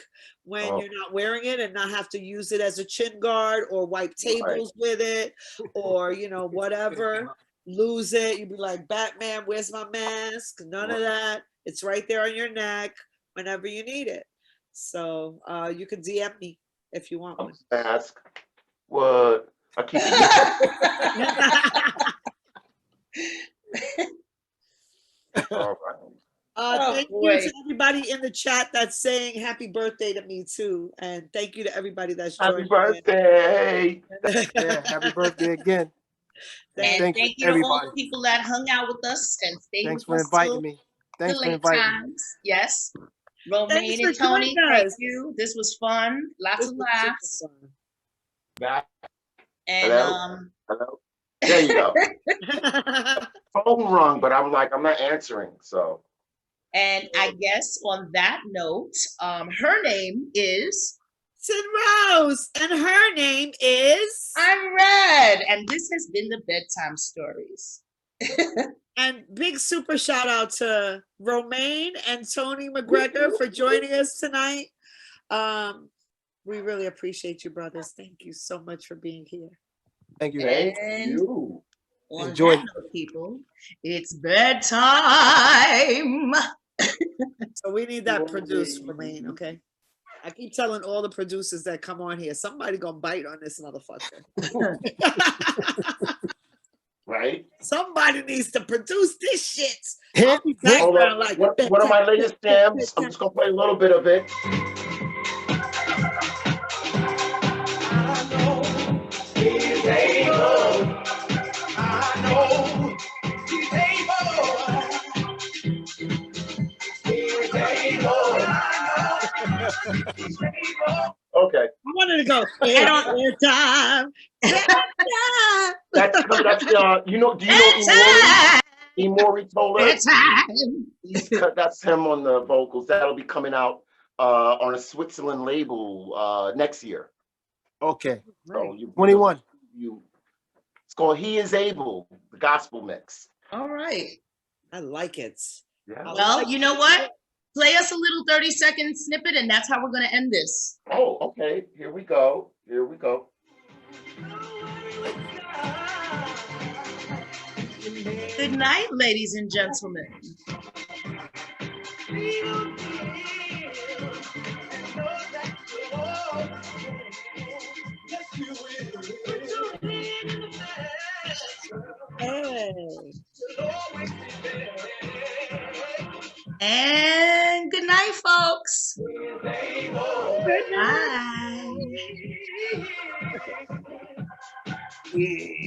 when you're not wearing it and not have to use it as a chin guard or wipe tables with it, or you know, whatever, lose it, you'd be like, Batman, where's my mask? None of that. It's right there on your neck whenever you need it. So you can DM me if you want one. Mask. What? I keep it. All right. Oh, Thank you boy. to everybody in the chat that's saying happy birthday to me too. And thank you to everybody that's Happy joining birthday. in. Yeah, happy birthday again. And And thanks thank to you to all everybody. the people that hung out with us and stayed Thanks with for us inviting till me. the Thanks for late inviting me. times. Yes. Thanks Romain for and Tony, joining thank us. you. This was fun. Lots This of was laughs. super Back. And Hello? Hello? There you go. fun. Phone rung, but I'm like, I'm not answering. So and I guess on that note, her name is Sin Rose, and her name is. I'm Red, and this has been the Bedtime Stories. And big super shout out to Romain and Tony McGregor for joining us tonight. We really appreciate you, brothers. Thank you so much for being here. Thank you. thank And you. on Enjoy. that note, people, it's bedtime. So we need that produced, Romain, okay? I keep telling all the producers that come on here, somebody gonna bite on this motherfucker. Right? Somebody needs to produce this shit. Hit, I'll be hit. Hold background up. like One of my latest jams, I'm just gonna play a little bit of it. I know he's able. I know he's able. He's able. He's able. Okay. I wanted to go. I don't. Bedtime. Bedtime. That's you know, do you know Bedtime. Emori Toller? Bedtime. That's him on the vocals. That'll be coming out on a Switzerland label next year. Okay. So 21. It's called He Is Able, the gospel mix. All right. I like it. Yeah. Well, you know what? Play us a little 30-second snippet, and that's how we're going to end this. Oh, okay. Here we go. Here we go. Good night, ladies and gentlemen. Hey. And good night, folks. Bye. Yeah.